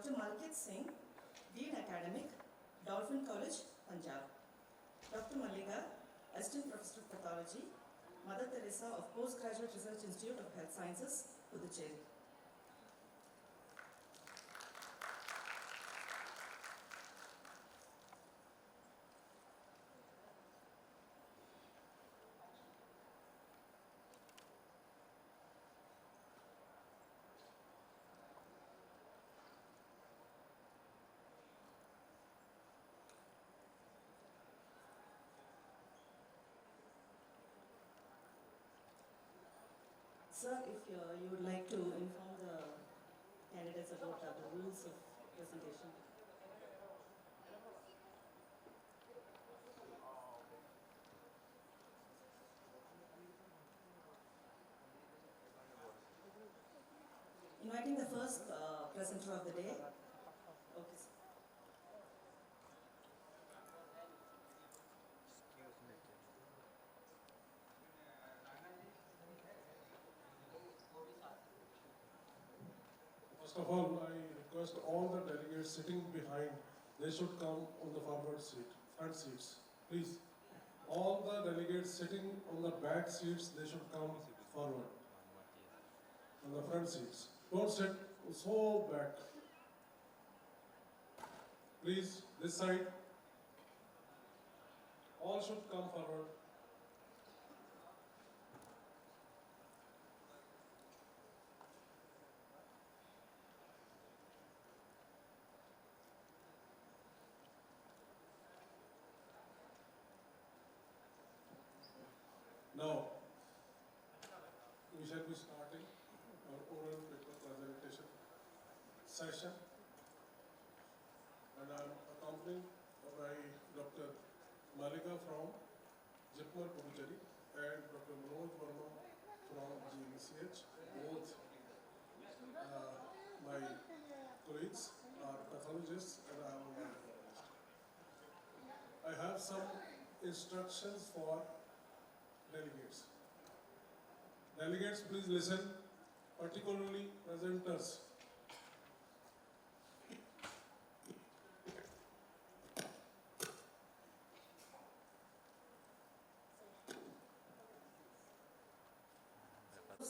Dr. Malkit Singh, Dean Academic, Dolphin College, Punjab. Dr. Mallika, Assistant Professor of Pathology, Mother Teresa of Postgraduate Research Institute of Health Sciences, Puducherry. Sir, if you would like to inform the candidates about the rules of presentation. Inviting the first presenter of the day. Okay, sir. First of all, I request all the delegates sitting behind, they should come on the front seats. Please. All the delegates sitting on the back seats, they should come forward. On the front seats. Don't sit so back. Please, this side. All should come forward. Now, we shall be starting our oral paper presentation session, and I am accompanied by Dr. Mallika from JIPMER Puducherry and Dr. Manoj Verma from GNCH. Both my colleagues are pathologists and I am a microbiologist. I have some instructions for delegates. Delegates, please listen, particularly presenters.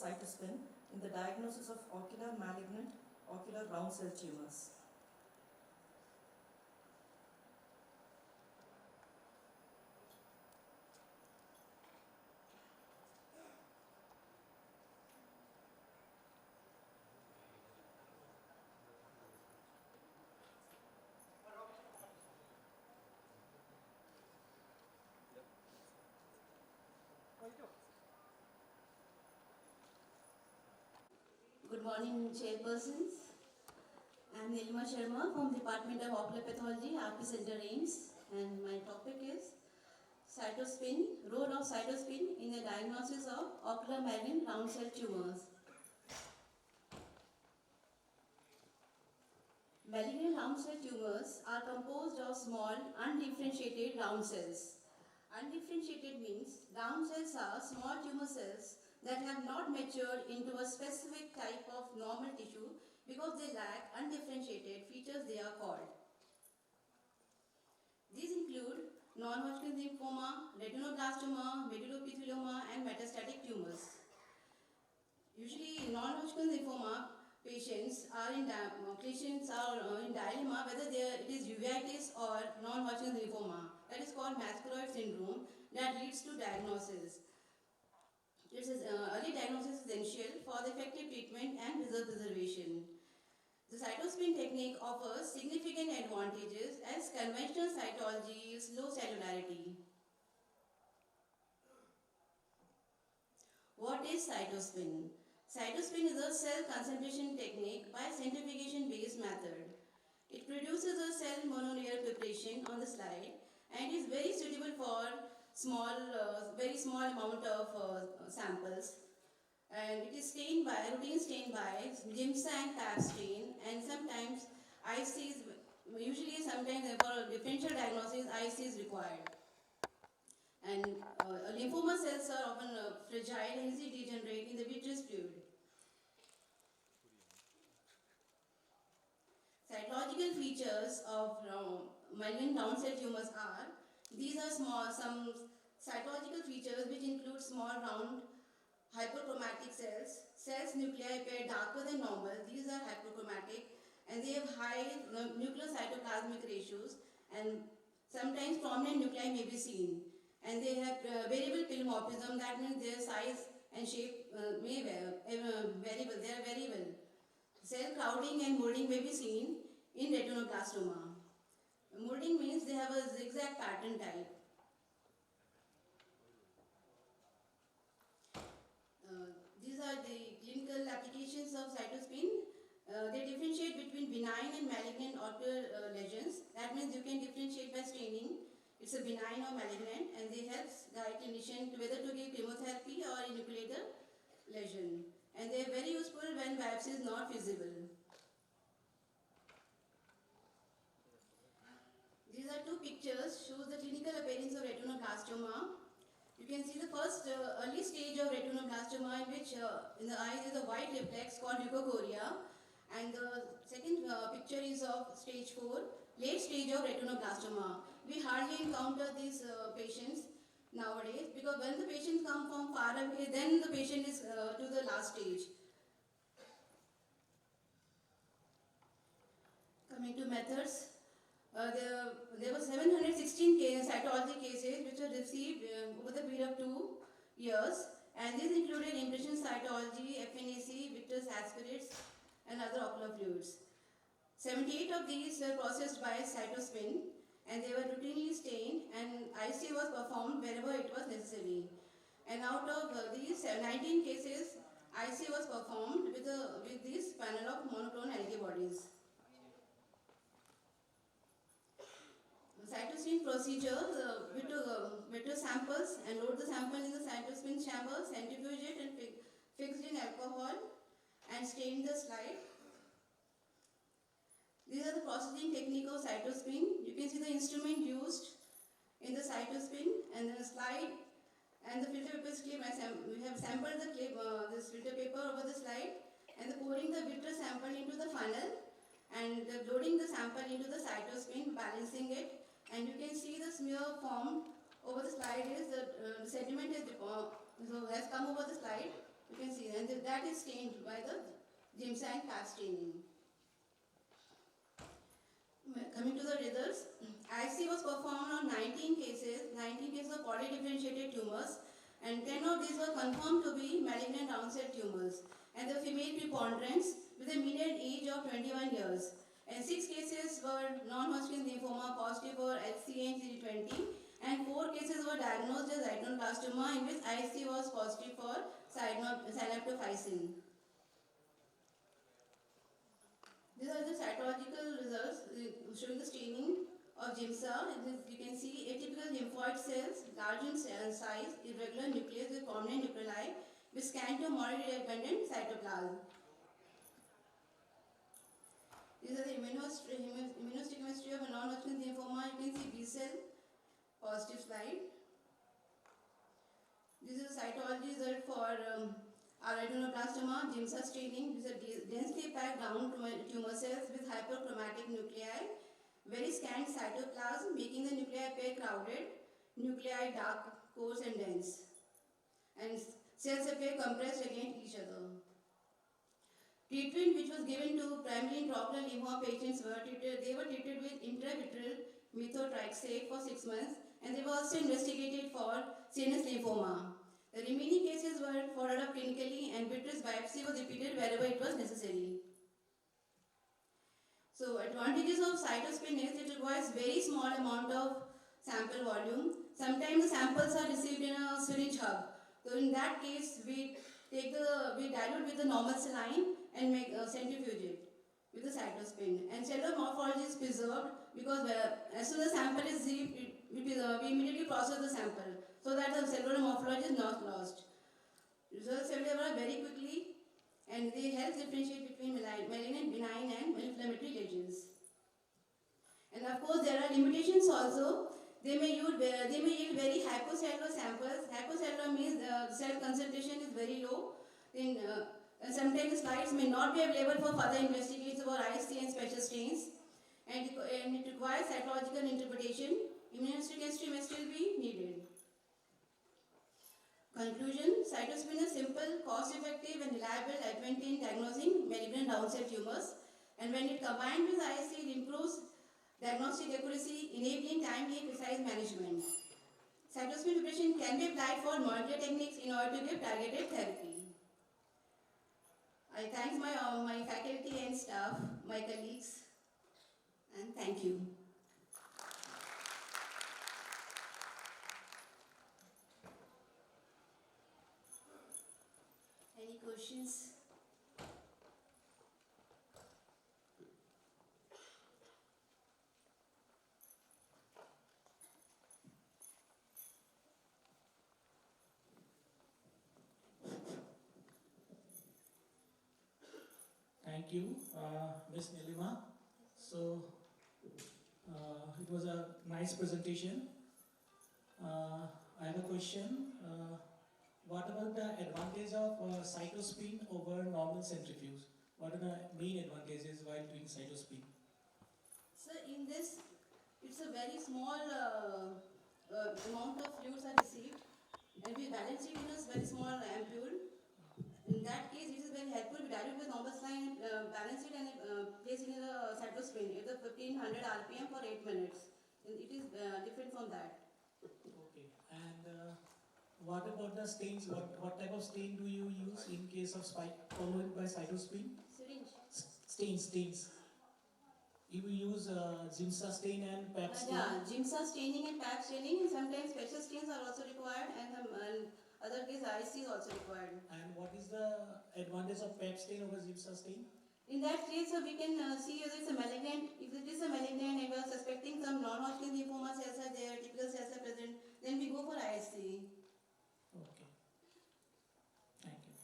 Cytospin in the diagnosis of ocular malignant ocular round cell tumors. Good morning, chairpersons. I am Nilima Sharma from Department of Ocular Pathology, RP Center AIIMS, and my topic is cytospin, role of cytospin in the diagnosis of ocular malignant round cell tumors. Malignant round cell tumors are composed of small, undifferentiated round cells. Undifferentiated means round cells are small tumor cells that have not matured into a specific type of normal tissue because they lack undifferentiated features they are called. These include non-Hodgkin lymphoma, retinoblastoma, medullopithelioma and metastatic tumors. Usually non-Hodgkin lymphoma patients are in dilemma whether it is uveitis or non-Hodgkin lymphoma. That is called masculoid syndrome that leads to diagnosis. Early diagnosis is essential for the effective treatment and result preservation. The cytospin technique offers significant advantages as conventional cytology yields low cellularity. What is cytospin? Cytospin is a cell concentration technique by centrifugation based method. It produces a cell monolayer preparation on the slide and is very suitable for very small amount of samples, and it is stained by routine stain by Giemsa and TAP stain, and sometimes IC is sometimes for differential diagnosis IC is required. And lymphoma cells are often fragile and easily degenerate in the vitreous fluid. cytological features of malignant round cell tumors are, these are some cytological features which include small round hyperchromatic cells, cells nuclei appear darker than normal, these are hyperchromatic, and they have high nucleocytoplasmic ratios, and sometimes prominent nuclei may be seen. And they have variable polymorphism, that means their size and shape may variable, they are variable. Cell crowding and molding may be seen in retinoblastoma. Molding means they have a zigzag pattern type. These are the clinical applications of cytospin. They differentiate between benign and malignant ocular lesions. That means you can differentiate by staining. It's a benign or malignant, and they help guide clinician to whether to give chemotherapy or enucleate the lesion. And they are very useful when biopsy is not feasible. These are two pictures, shows the clinical appearance of retinoblastoma. You can see the first early stage of retinoblastoma, in which in the eye is a white reflex called leukocoria, and the second picture is of stage 4, late stage of retinoblastoma. We hardly encounter these patients nowadays, because when the patients come from far away, then the patient is to the last stage. Coming to methods, there were 716 cytology cases which were received over the period of 2 years, and these included impression cytology, FNAC, Victor's aspirates, and other ocular fluids. 78 of these were processed by cytospin, and they were routinely stained, and IC was performed wherever it was necessary. And out of these 19 cases, IC was performed with this panel of monoclonal antibodies. Cytospin procedure, we took samples and load the sample in the cytospin chamber, centrifuge it and fixed in alcohol and stained the slide. These are the processing technique of cytospin. You can see the instrument used in the cytospin, and then a slide and the filter paper clip. We have sampled the clip, this filter paper over the slide, and the pouring the Victor sample into the funnel, and loading the sample into the cytospin, balancing it, and you can see the smear formed over the slide is the sediment has come over the slide. You can see, and that is stained by the Giemsa and Pfaff staining. Coming to the results, IC was performed on 19 cases of polydifferentiated tumors, and 10 of these were confirmed to be malignant round cell tumors, and the female preponderance with a median age of 21 years. And 6 cases were non-Hodgkin lymphoma positive for HCA and CD20, and 4 cases were diagnosed as retinoblastoma, in which IC was positive for synaptophysin. These are the cytological results showing the staining of Giemsa. You can see atypical lymphoid cells, large in size, irregular nucleus with prominent nuclei, with scant or moderately dependent cytoplasm. These are the immunohistochemistry of a non-Hodgkin lymphoma. You can see B cell, positive slide. This is a cytology result for retinoblastoma, Giemsa staining. These are densely packed down tumor cells with hyperchromatic nuclei, very scant cytoplasm, making the nuclei appear crowded, nuclei dark, coarse and dense, and cells appear compressed against each other. Treatment which was given to primary intraocular lymphoma patients they were treated with intravitreal methotrexate for 6 months, and they were also investigated for CNS lymphoma. The remaining cases were followed up clinically, and vitreous biopsy was repeated wherever it was necessary. So advantages of cytospin is it requires very small amount of sample volume. Sometimes the samples are received in a syringe hub. So in that case, we dilute with the normal saline and make centrifuge it with the cytospin. And cellular morphology is preserved because as soon as the sample is received, we immediately process the sample so that the cellular morphology is not lost. Results are very quickly, and they help differentiate between malignant, benign and inflammatory lesions. And of course, there are limitations also. They may yield very hypocellular samples. Hypocellular means the cell concentration is very low. Sometimes the slides may not be available for further investigations for IC and special stains. requires psychological interpretation, immunohistochemistry may still be needed. Conclusion, cytospin is simple, cost-effective and reliable advent in diagnosing malignant round cell tumors, and when it combined with IST, it improves diagnostic accuracy, enabling timely and precise management. Cytospin preparation can be applied for molecular techniques in order to give targeted therapy. I thank my faculty and staff, my colleagues, and thank you. Any questions? Thank you, Ms. Nilima. So, it was a nice presentation. I have a question. What about the advantage of cytospin over normal centrifuge? What are the main advantages while doing cytospin? So in this, it's a very small amount of fluids are received, and we balance it in a very small ampule. In that case, it is very helpful. We dilute with normal saline, balance it and place it in the cytospin at the 1500 RPM for 8 minutes. And it is different from that. Okay. And what about the stains? What type of stain do you use in case of followed by cytospin? Syringe. Stains. You use Zimsa stain and Pap stain. Yeah, Jimsa staining and Pap staining, and sometimes special stains are also required, and other case IC is also required. And what is the advantage of Pap stain over Zimsa stain? In that case, we can see whether it's a malignant. If it is a malignant and we are suspecting some non-Hodgkin lymphoma cells are there, typical cells are present, then we go for ISC. Okay. Thank you.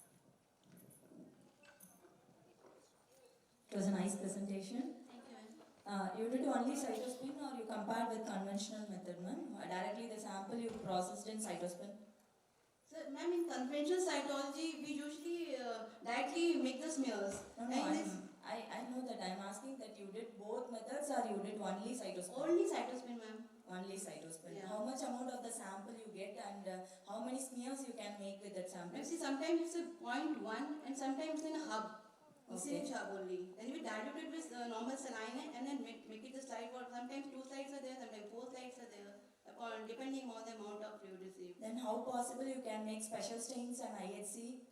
It was a nice presentation. Thank you, ma'am. You did only cytospin or you compared with conventional method, ma'am? Directly the sample you processed in cytospin? So, ma'am, in conventional cytology, we usually directly make the smears. No, I know that. I'm asking that you did both methods or you did only cytospin? Only cytospin, ma'am. Only cytospin. Yeah. How much amount of the sample you get and how many smears you can make with that sample? You see, sometimes it's a 0.1 and sometimes in a hub. In Okay. syringe hub only. Then we dilute it with normal saline and then make it the slide for sometimes 2 slides are there, sometimes 4 slides are there, depending on the amount of fluid received. Then how possible you can make special stains and IHC?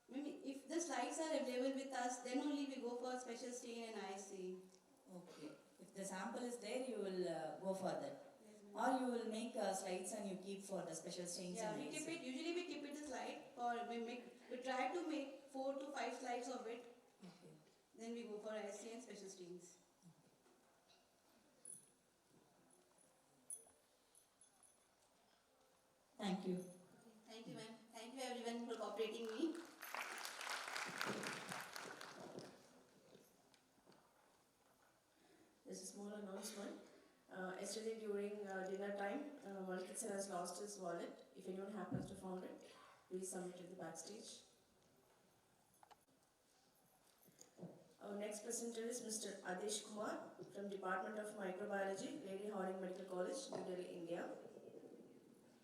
Maybe if the slides are available with us, then only we go for special stain and IC. Okay. If the sample is there, you will go for that. Yes, Or you will make slides and you keep for the special stains yeah, and we keep IHC. it. Usually we keep it the slide, or we try to make 4 to 5 slides of it. Okay. Then we go for IC and special stains. Thank you. Thank you, ma'am. Thank you everyone for cooperating me. There's a small announcement. Yesterday during dinner time, Malkitsen has lost his wallet. If anyone happens to find it, please submit it to the backstage. Our next presenter is Mr. Adesh Kumar from Department of Microbiology, Lady Hardinge Medical College, New Delhi, India.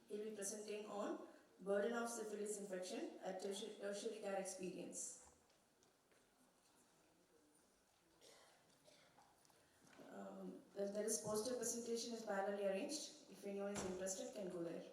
He'll be presenting on burden of syphilis infection at tertiary care experience. There is poster presentation is parallelly arranged. If anyone is interested, can go there.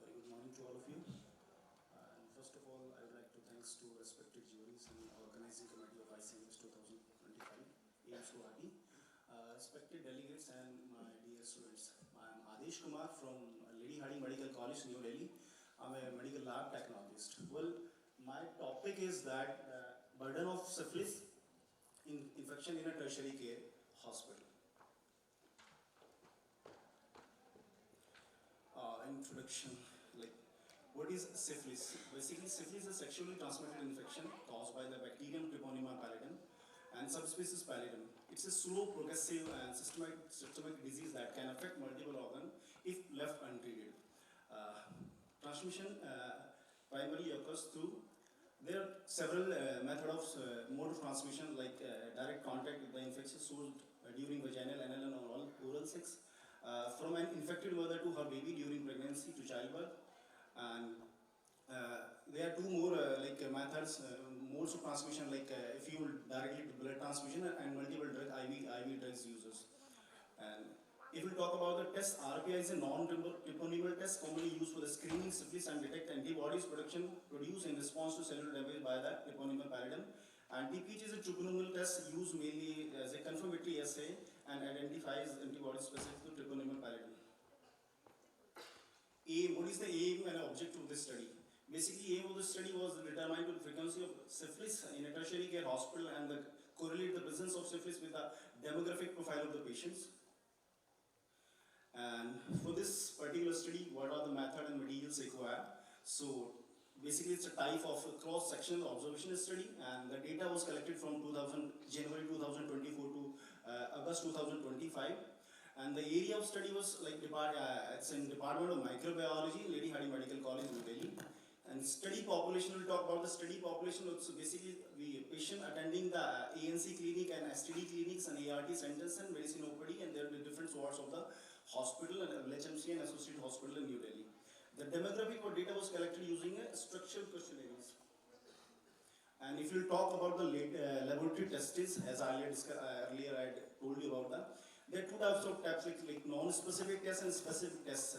Very good morning to all of you. And first of all, I would like to thanks to respected juries and organizing committee of ICMS 2025, AIMS Guwahati, respected delegates and my dear students. I am Adesh Kumar from Lady Hardinge Medical College, New Delhi. I'm a medical lab technologist. Well, my topic is that burden of syphilis infection in a tertiary care hospital. introduction. Like, what is syphilis? Basically, syphilis is a sexually transmitted infection caused by the bacterium Treponema pallidum and subspecies pallidum. It's a slow, progressive, and systemic disease that can affect multiple organs if left untreated. Transmission primarily occurs through. There are several methods of mode of transmission, like direct contact with the infectious source during vaginal, anal, and oral sex, from an infected mother to her baby during pregnancy to childbirth. And there are two more methods, modes of transmission, like if you will directly to blood transmission and multiple IV drugs users. And if we talk about the test, RPI is a non-treponemal test commonly used for the screening syphilis and detect antibodies produced in response to cellular damage by the treponemal pallidum. And TPH is a treponemal test used mainly as a confirmatory assay and identifies antibodies specific to treponemal pallidum. What is the aim and objective of this study? Basically, aim of the study was to determine the frequency of syphilis in a tertiary care hospital and correlate the presence of syphilis with the demographic profile of the patients. And for this particular study, what are the method and materials required? So basically, it's a type of cross-sectional observational study, and the data was collected from January 2024 to August 2025. And the area of study was like it's in Department of Microbiology, Lady Hardinge Medical College, New Delhi. And study population, we'll talk about the study population. So basically, the patient attending the ANC clinic and STD clinics and ART centers and medicine OPD, and there are the different wards of the hospital and LHMC and associate hospital in New Delhi. The demographic or data was collected using a structural questionnaires. And if you talk about the laboratory tests, as earlier I had told you about that, there are two types of tests, like non-specific tests and specific tests.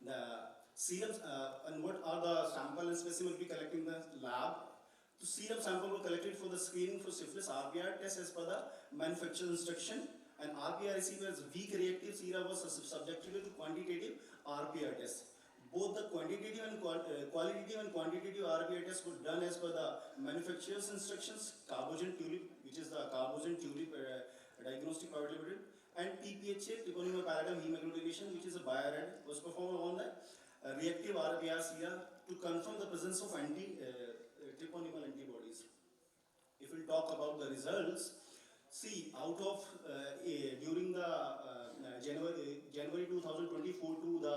The serums and what are the sample and specimen we collect in the lab. So serum sample were collected for the screening for syphilis RPR test as per the manufacturer instruction, and RPR received as weak reactive sera was subjected to quantitative RPR test. Both the quantitative and qualitative and quantitative RPR tests were done as per the manufacturer's instructions. Carbogent tulip, which is the carbogent tulip diagnostic powder limited, and TPHA, treponemal pallidum hemagglutination, which is a biored, was performed on the reactive RPR sera to confirm the presence of treponemal antibodies. If we talk about the results, see, out of during the January 2024 to the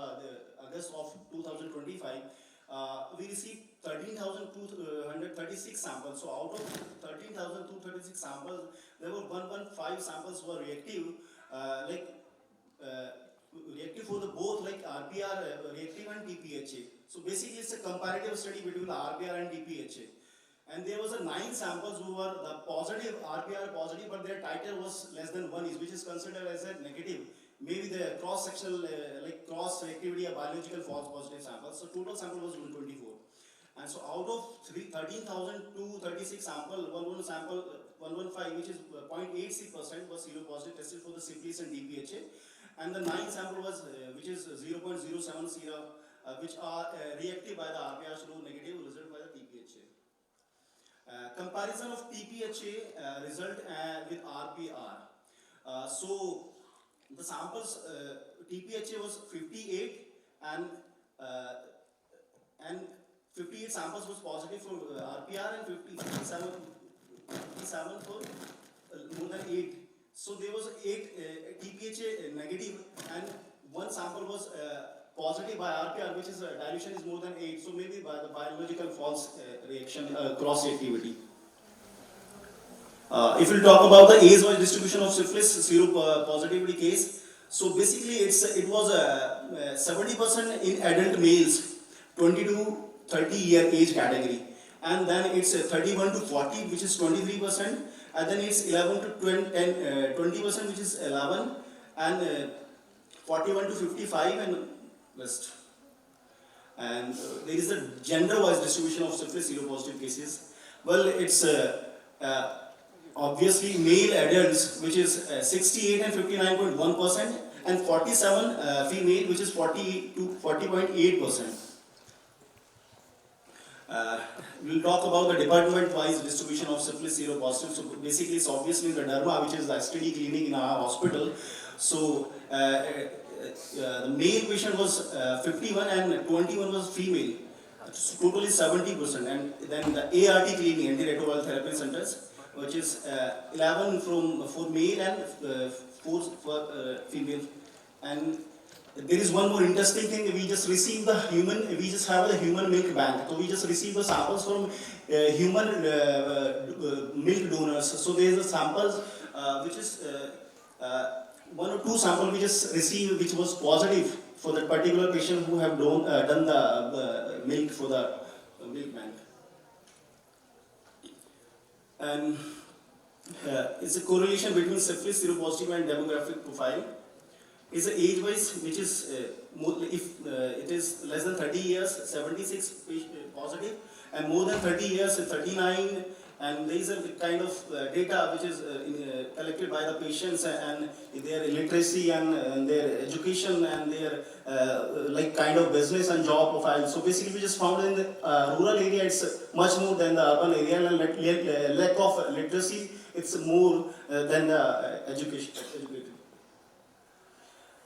August of 2025, we received 13,236 samples. So out of 13,236 samples, there were 115 samples were reactive, reactive for the both like RPR reactive and TPHA. So basically, it's a comparative study between the RPR and TPHA. And there was a 9 samples who were the positive, RPR positive, but their titer was less than 1, which is considered as a negative. Maybe the cross-sectional, cross-reactivity of biological false positive samples. So total sample was 124. And so out of 13,236 sample, 115, which is 0.86% was seropositive tested for the syphilis and DPHA. And the 9 sample was, which is 0.07 sera, which are reactive by the RPR, show negative result by the TPHA. Comparison of TPHA result with RPR. So the samples TPHA was 58 and 58 samples was positive for RPR and 57 for more than 8. So there was 8 TPHA negative and 1 sample was positive by RPR, which is dilution is more than 8. So maybe by the biological false reaction cross reactivity. If we talk about the age-wise distribution of syphilis seropositivity case, so basically it was 70% in adult males, 20 to 30 year age category, and then it's 31 to 40, which is 23%, and then it's 11 to 20%, which is 11, and 41 to 55 and west. And there is a gender-wise distribution of syphilis seropositive cases. Well, it's obviously male adults, which is 68 and 59.1%, and 47 female, which is 40 to 40.8%. We'll talk about the department-wise distribution of syphilis seropositive. So basically, it's obviously in the derma, which is the STD clinic in our hospital. So the male patient was 51 and 21 was female. So totally 70%. And then the ART clinic, antiretroviral therapy centers, which is 11 for male and 4 for female. And there is one more interesting thing. We just received we just have the human milk bank. So we just received the samples from human milk donors. So there is a samples which is 1 or 2 samples we just received which was positive for that particular patient who have done the milk for the milk bank. And it's a correlation between syphilis seropositive and demographic profile. Is a age wise which is if it is less than 30 years 76 positive, and more than 30 years 39, and there is a kind of data which is collected by the patients and their illiteracy and their education and their like kind of business and job profile. So basically we just found in the rural area it's much more than the urban area, and lack of literacy it's more than the education.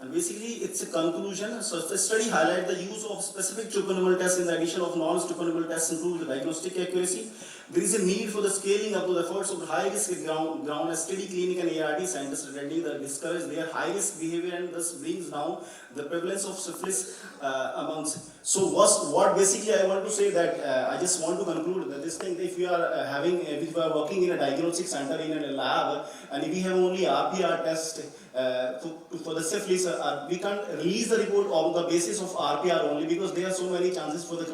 And basically, it's a conclusion. So the study highlights the use of specific troponomal tests in the addition of non-troponomal tests improve the diagnostic accuracy. There is a need for the scaling up of the efforts of high-risk ground steady clinic and ART scientists attending the discourage their high-risk behavior and thus brings down the prevalence of syphilis amongst. So what basically I want to say that I just want to conclude that this thing, if you are if you are working in a diagnostic center in a lab and if we have only RPR test for the syphilis, we can't release the report on the basis of RPR only, because there are so many chances for the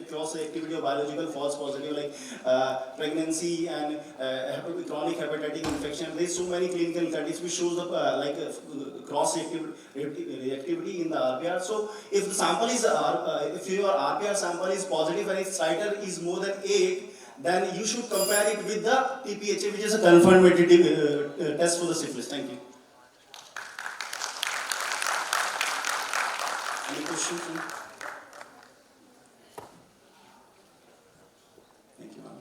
cross activity of biological false positive like pregnancy and chronic hepatitis infection. There is so many clinical studies which shows up cross reactivity in the RPR. So if the sample is if your RPR sample is positive and its titer is more than 8, then you should compare it with the TPHA, which is a confirmative test for the syphilis. Thank you. Any questions? Thank you, ma'am.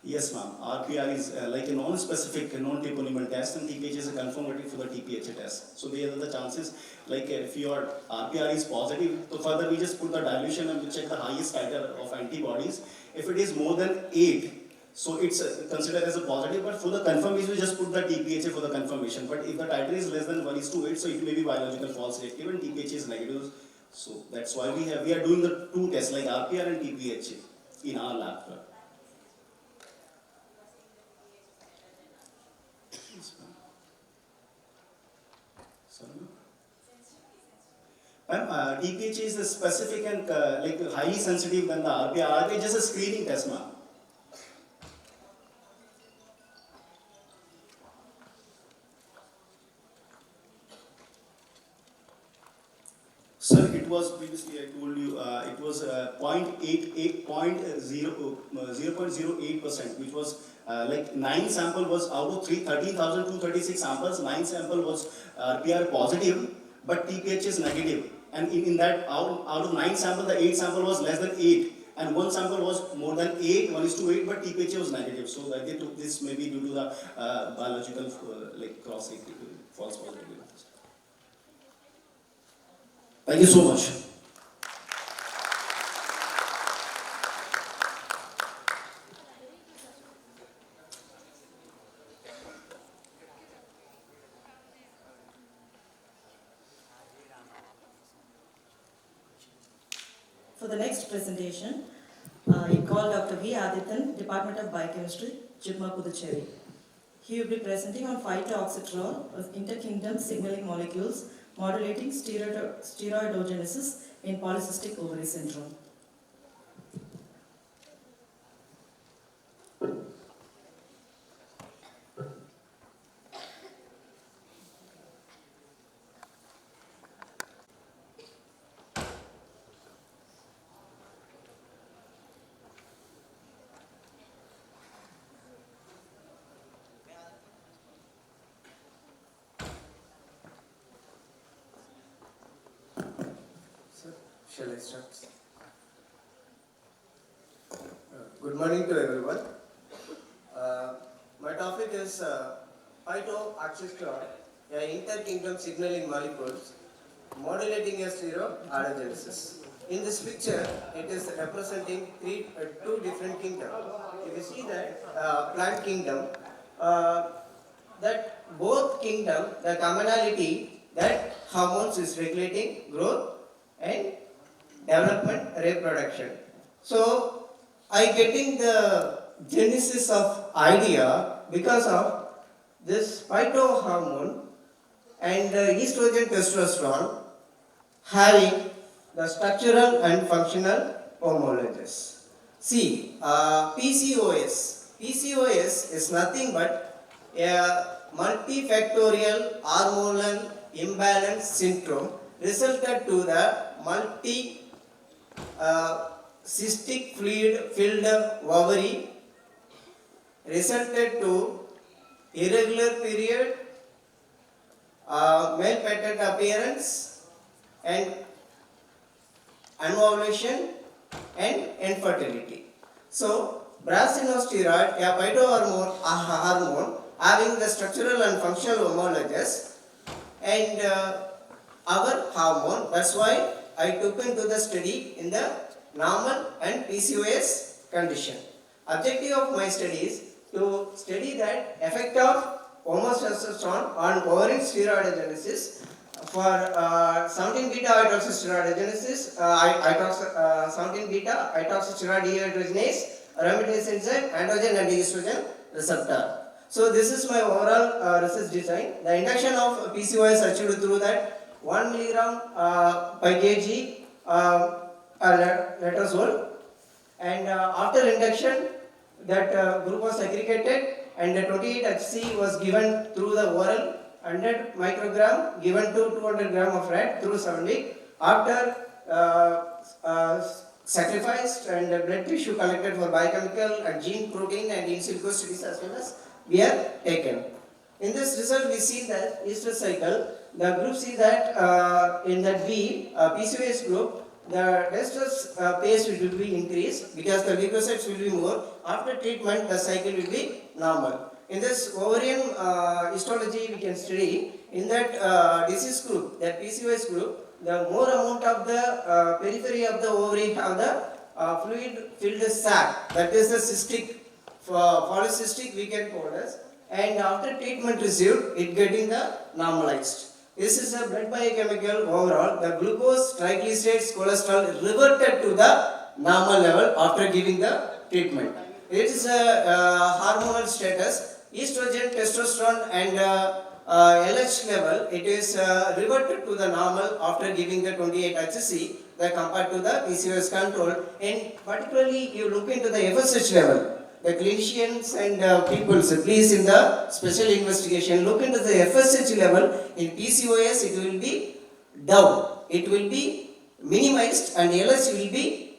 Yes, ma'am. RPR is like a non-specific, non-toponymal test, and TPH is a confirmatory for the TPHA test. So there are the chances, like if your RPR is positive, so further we just put the dilution and we check the highest titer of antibodies. If it is more than 8, so it's considered as a positive, but for the confirmation, we just put the TPHA for the confirmation. But if the titer is less than 1:8, so it may be biological false reactive and TPHA is negative. So that's why we are doing the 2 tests like RPR and TPHA in our lab. TPHA is the specific and like highly sensitive than the RPR. RPR is just a screening test, ma'am. Sir, it was previously I told you it was 0.08%, which was like 9 sample was out of 13,236 samples. 9 sample was RPR positive, but TPH is negative. And in that out of 9 sample, the 8 sample was less than 8, and 1 sample was more than 8, 1:8, but TPH was negative. So they took this maybe due to the biological like cross false positive. Thank you so much. For the next presentation, I call Dr. V. Adityan, Department of Biochemistry, Jigma, Puducherry. He will be presenting on phytoxytrol of interkingdom signaling molecules modulating steroidogenesis in polycystic ovary syndrome. Shall I start? Good morning to everyone. is phytoaxysterol, a inter-kingdom signaling molecules modulating a steroidogenesis. In this picture, it is representing two different kingdoms. If you see that plant kingdom, that both kingdom, the commonality that hormones is regulating growth and development, reproduction. So I getting the genesis of idea because of this phytohormone and estrogen testosterone having the structural and functional homologies. See, PCOS. PCOS is nothing but a multifactorial hormonal imbalance syndrome resulted to the cystic fluid filled ovary, resulted to irregular period, male pattern appearance, and anovulation and infertility. So, brassinosteroid, a phytohormone having the structural and functional homologies, and our hormone. That's why I took into the study in the normal and PCOS condition. Objective of my study is to study that effect of homotestosterone on ovarian steroidogenesis for 17 beta hydroxysteroidogenesis, 17 beta hydroxysteroid dehydrogenase, aromatase enzyme, androgen and estrogen receptor. So this is my overall research design. The induction of PCOS achieved through that 1 milligram per kg letrozole, and after induction that group was segregated and 28HC was given through the oral, 100 microgram given to 200 gram of rat through 7 weeks. After sacrificed and blood tissue collected for biochemical and gene, protein and in silico studies as well as we are taken. In this result we see that estrous cycle, the group see that in that B, PCOS group, the estrous pace will be increased because the leukocytes will be more. After treatment the cycle will be normal. In this ovarian histology we can study, in that disease group, that PCOS group, the more amount of the periphery of the ovary have the fluid filled sac, that is the cystic, polycystic we can call as, and after treatment received it getting the normalized. This is a blood biochemical overall, the glucose, triglycerides, cholesterol reverted to the normal level after giving the treatment. It is a hormonal status, estrogen, testosterone and LH level, it is reverted to the normal after giving the 28HC compared to the PCOS control. And particularly you look into the FSH level. The clinicians and people, please in the special investigation, look into the FSH level. In PCOS it will be down, it will be minimized and LH will be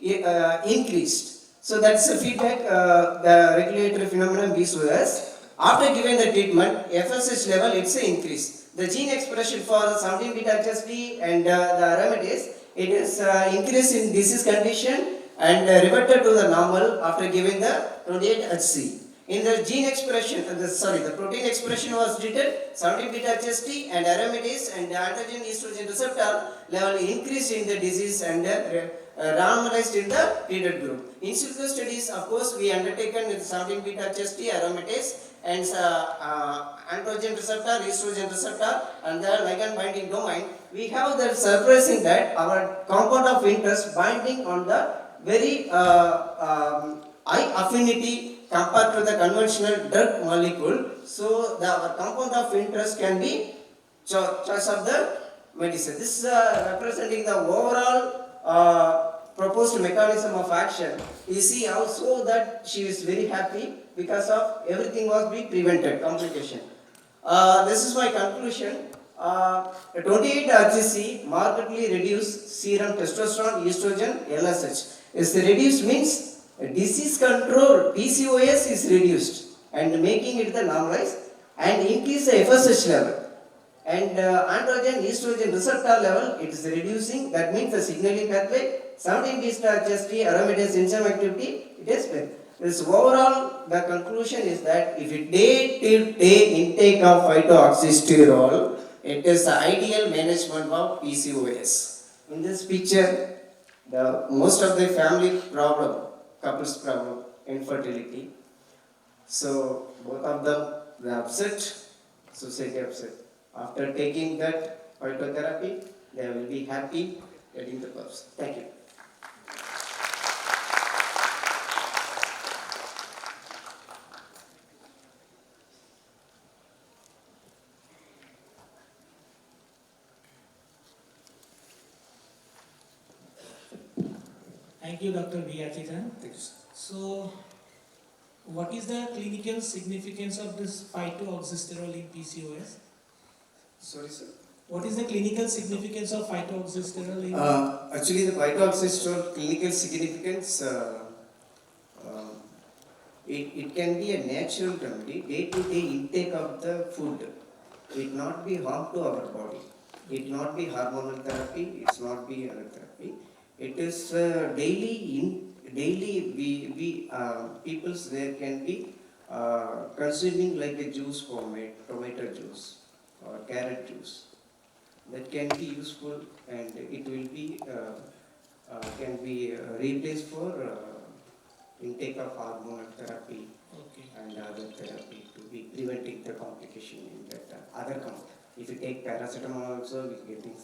increased. So that's the feedback the regulatory phenomenon gives to us. After giving the treatment, FSH level it's an increase. The gene expression for 17 beta HSP and the aromatase, it is increased in disease condition and reverted to the normal after giving the 28HC. In the gene expression, the protein expression was treated, 17 beta HSP and aromatase and androgen estrogen receptor level increased in the disease and normalized in the treated group. In silico studies, of course, we undertaken with 17 beta HSP, aromatase and androgen receptor, estrogen receptor and the ligand binding domain. We have the surprising that our compound of interest binding on the very high affinity compared to the conventional drug molecule. So our compound of interest can be choice of the medicine. This is representing the overall proposed mechanism of action. You see also that she is very happy because of everything was being prevented, complication. This is my conclusion. 28HCC markedly reduced serum testosterone, estrogen, LSH. Is reduced means disease control, PCOS is reduced and making it the normalized and increase the FSH level. And androgen estrogen receptor level, it is reducing, that means the signaling pathway, 17 beta HSP aromatase enzyme activity, it is better. This overall the conclusion is that if it day-to-day intake of phytoxysterol, it is the ideal management of PCOS. In this picture, most of the family problem, couples problem, infertility. So both of them, they are upset, society upset. After taking that phytotherapy, they will be happy getting the pups. Thank you. Thank you, Dr. V. Achitan. Thank you, sir. So, what is the clinical significance of this phytoxysterol in PCOS? Sorry, sir. What is the clinical significance of phytoxysterol in? Actually, the phytoxysterol clinical significance, it can be a natural remedy, day-to-day intake of the food. It not be harm to our body. It not be hormonal therapy. It's not be other therapy. It is daily we peoples there can be consuming like a juice format, tomato juice or carrot juice. That can be useful and it will be can be replaced for intake of hormonal therapy Okay. and other therapy to be preventing the complication in that other if you take paracetamol also we getting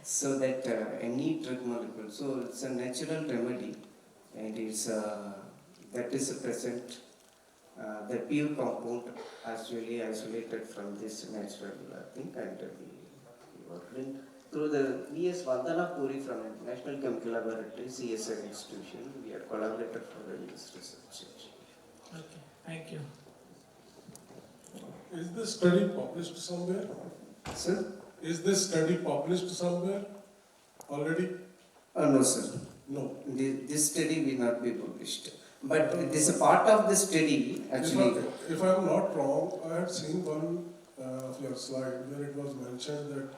so that any drug molecule, so it's a natural remedy and it's that is present the pure compound actually isolated from this natural thing and we worked in through the V.S. Vandana Puri from National Chemical Laboratory, CSI institution, we are collaborator for this research. Okay. Thank you. Is this study published somewhere? Sir? Is this study published somewhere already? No, sir. No. This study will not be published. But this is a part of the study actually. If I am not wrong, I had seen one of your slide where it was mentioned that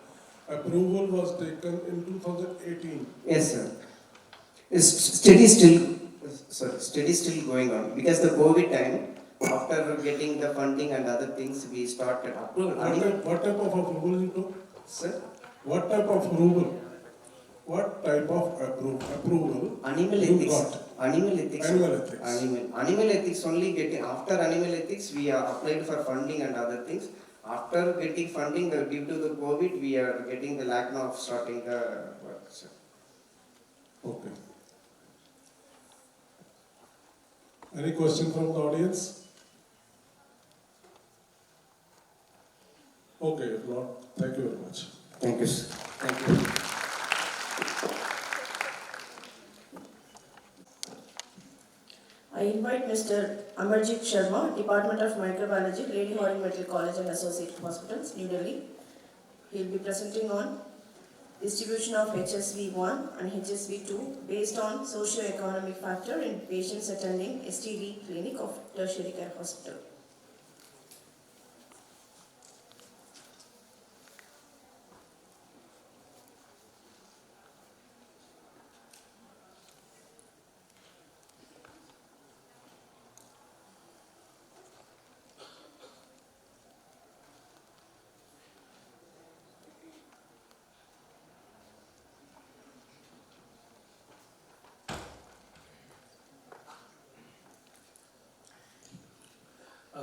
approval was taken in 2018. Yes, sir. Study still going on because the COVID time. After getting the funding and other things, we started approval. What type of approval you took? Sir? What type of approval? What type of approval Animal you ethics. got? Animal ethics. Animal ethics. Animal ethics only getting, after animal ethics, we are applied for funding and other things. After getting funding, due to the COVID, we are getting the lack of starting the work, sir. Okay. Any question from the audience? Okay, if not, thank you very much. Thank you, sir. Thank you. I invite Mr. Amarjit Sharma, Department of Microbiology, Lady Hardinge Medical College and Associated Hospitals, New Delhi. He will be presenting on distribution of HSV1 and HSV2 based on socio-economic factor in patients attending STD clinic of tertiary care hospital.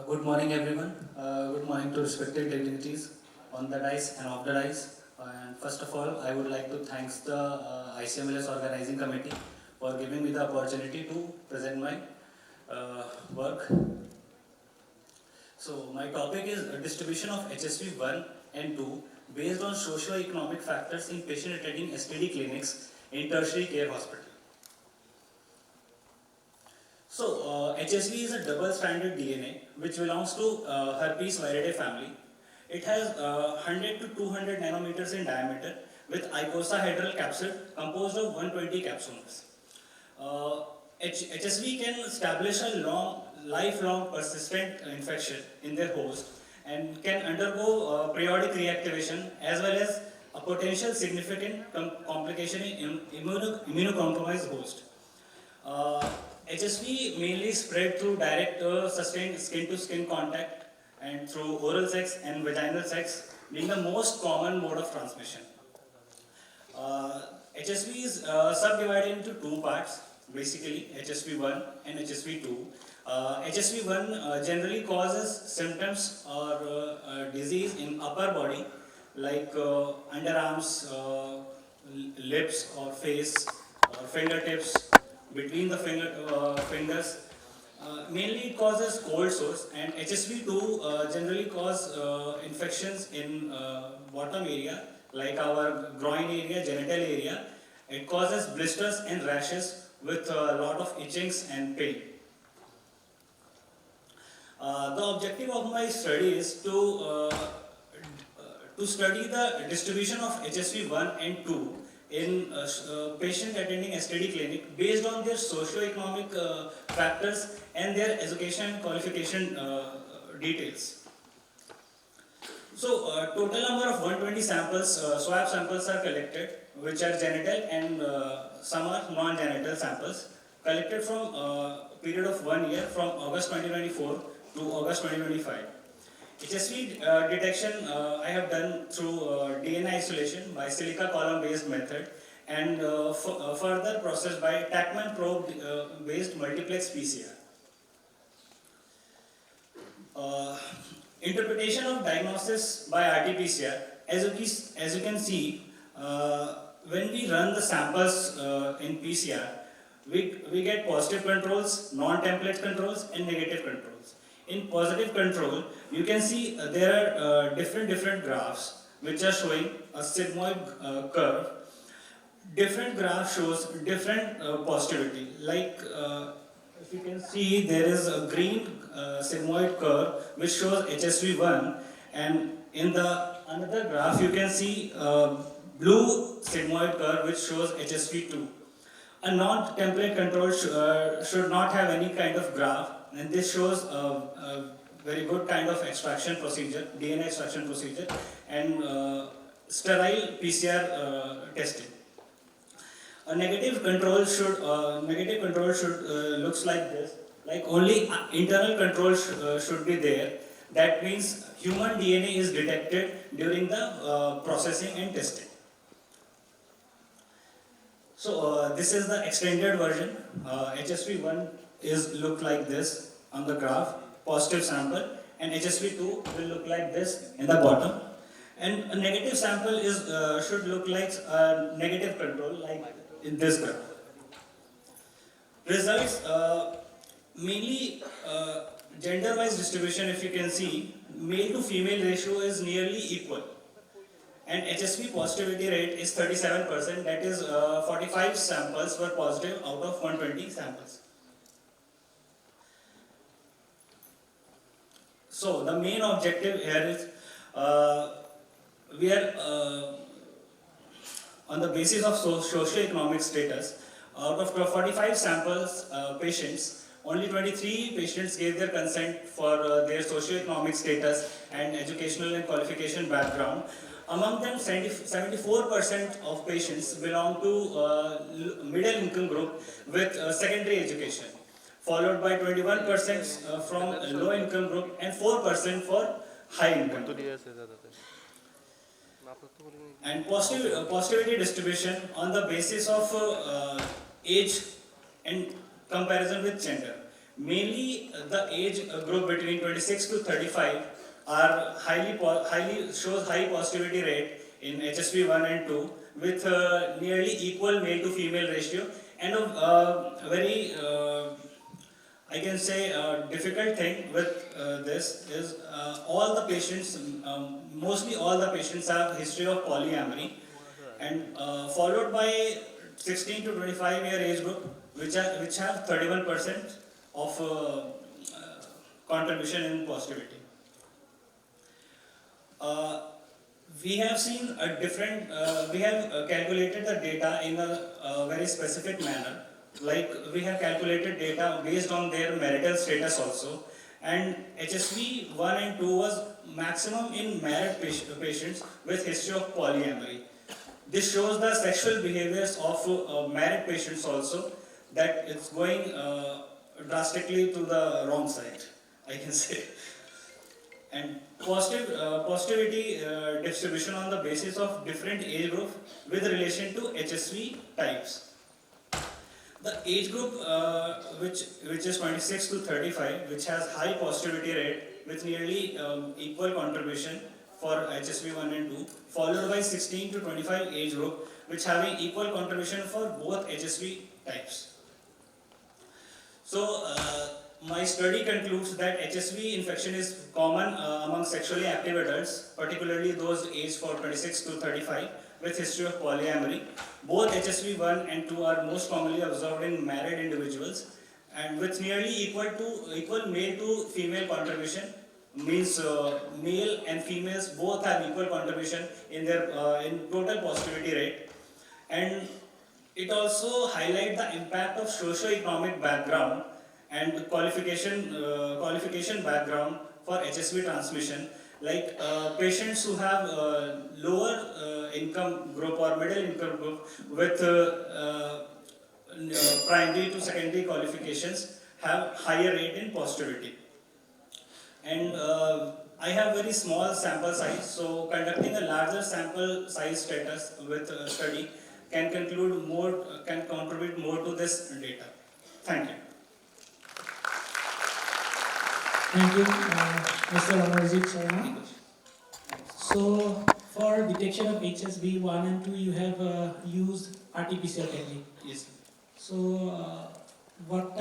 Good morning, everyone. Good morning to respected dignitaries on the dais and off the dais. And first of all, I would like to thank the ICMLS organizing committee for giving me the opportunity to present my work. So my topic is distribution of HSV1 and 2 based on socio-economic factors in patient attending STD clinics in tertiary care hospital. So, HSV is a double-stranded DNA which belongs to herpes viridae family. It has 100 to 200 nanometers in diameter with icosahedral capsid composed of 120 capsules. HSV can establish a lifelong persistent infection in their host and can undergo periodic reactivation as well as a potential significant complication in immunocompromised host. HSV mainly spread through direct sustained skin-to-skin contact and through oral sex and vaginal sex being the most common mode of transmission. HSV is subdivided into two parts, basically HSV1 and HSV2. HSV1 generally causes symptoms or disease in upper body like underarms, lips or face or fingertips, between the fingers. Mainly it causes cold sores, and HSV2 generally cause infections in bottom area like our groin area, genital area. It causes blisters and rashes with a lot of itchings and pain. The objective of my study is to study the distribution of HSV1 and 2 in patient attending STD clinic based on their socio-economic factors and their education and qualification details. So, total number of 120 samples, swab samples are collected, which are genital and some are non-genital samples, collected from period of 1 year from August 2024 to August 2025. HSV detection I have done through DNA isolation by silica column based method and further processed by Tachman probe based multiplex PCR. Interpretation of diagnosis by RT-PCR, as you can see, when we run the samples in PCR, we get positive controls, non-template controls and negative controls. In positive control, you can see there are different graphs which are showing a sigmoid curve. Different graph shows different positivity. Like if you can see, there is a green sigmoid curve which shows HSV1, and in the another graph you can see blue sigmoid curve which shows HSV2. A non-template control should not have any kind of graph, and this shows a very good kind of extraction procedure, DNA extraction procedure, and sterile PCR testing. A negative control should looks like this. Like only internal control should be there. That means human DNA is detected during the processing and testing. So this is the extended version. HSV1 is look like this on the graph, positive sample, and HSV2 will look like this in the bottom. And a negative sample is should look like a negative control, like in this graph. Results mainly gender-wise distribution. If you can see, male to female ratio is nearly equal, and HSV positivity rate is 37%. That is 45 samples were positive out of 120 samples. So the main objective here is we are on the basis of socio-economic status. Out of 45 samples patients, only 23 patients gave their consent for their socio-economic status and educational and qualification background. Among them, 74% of patients belong to middle income group with secondary education, followed by 21% from low income group and 4% for high income group. And positivity distribution on the basis of age and comparison with gender. Mainly the age group between 26 to 35 are highly shows high positivity rate in HSV1 and 2 with nearly equal male to female ratio, and a very I can say difficult thing with this is all the patients, mostly all the patients have history of polyamory, and followed by 16 to 25 year age group which have 31% of contribution in positivity. We have seen a different, we have calculated the data in a very specific manner. Like we have calculated data based on their marital status also, and HSV 1 and 2 was maximum in married patients with history of polyamory. This shows the sexual behaviors of married patients also. that it's going drastically to the wrong side, I can say. And positivity distribution on the basis of different age group with relation to HSV types. The age group which is 26 to 35, which has high positivity rate with nearly equal contribution for HSV 1 and 2, followed by 16 to 25 age group, which having equal contribution for both HSV types. So, my study concludes that HSV infection is common among sexually active adults, particularly those aged for 26 to 35 with history of polyamory. Both HSV 1 and 2 are most commonly observed in married individuals, and with nearly equal male to female contribution, means male and females both have equal contribution in their in total positivity rate. And it also highlights the impact of socio-economic background and qualification background for HSV transmission, like patients who have lower income group or middle income group with primary to secondary qualifications have higher rate in positivity. And I have very small sample size, so conducting a larger sample size status with study can contribute more to this data. Thank you. Thank you, Mr. Amarjit Sharma. So, for detection of HSV 1 and 2, you have used RT-PCR technique. Yes. So, what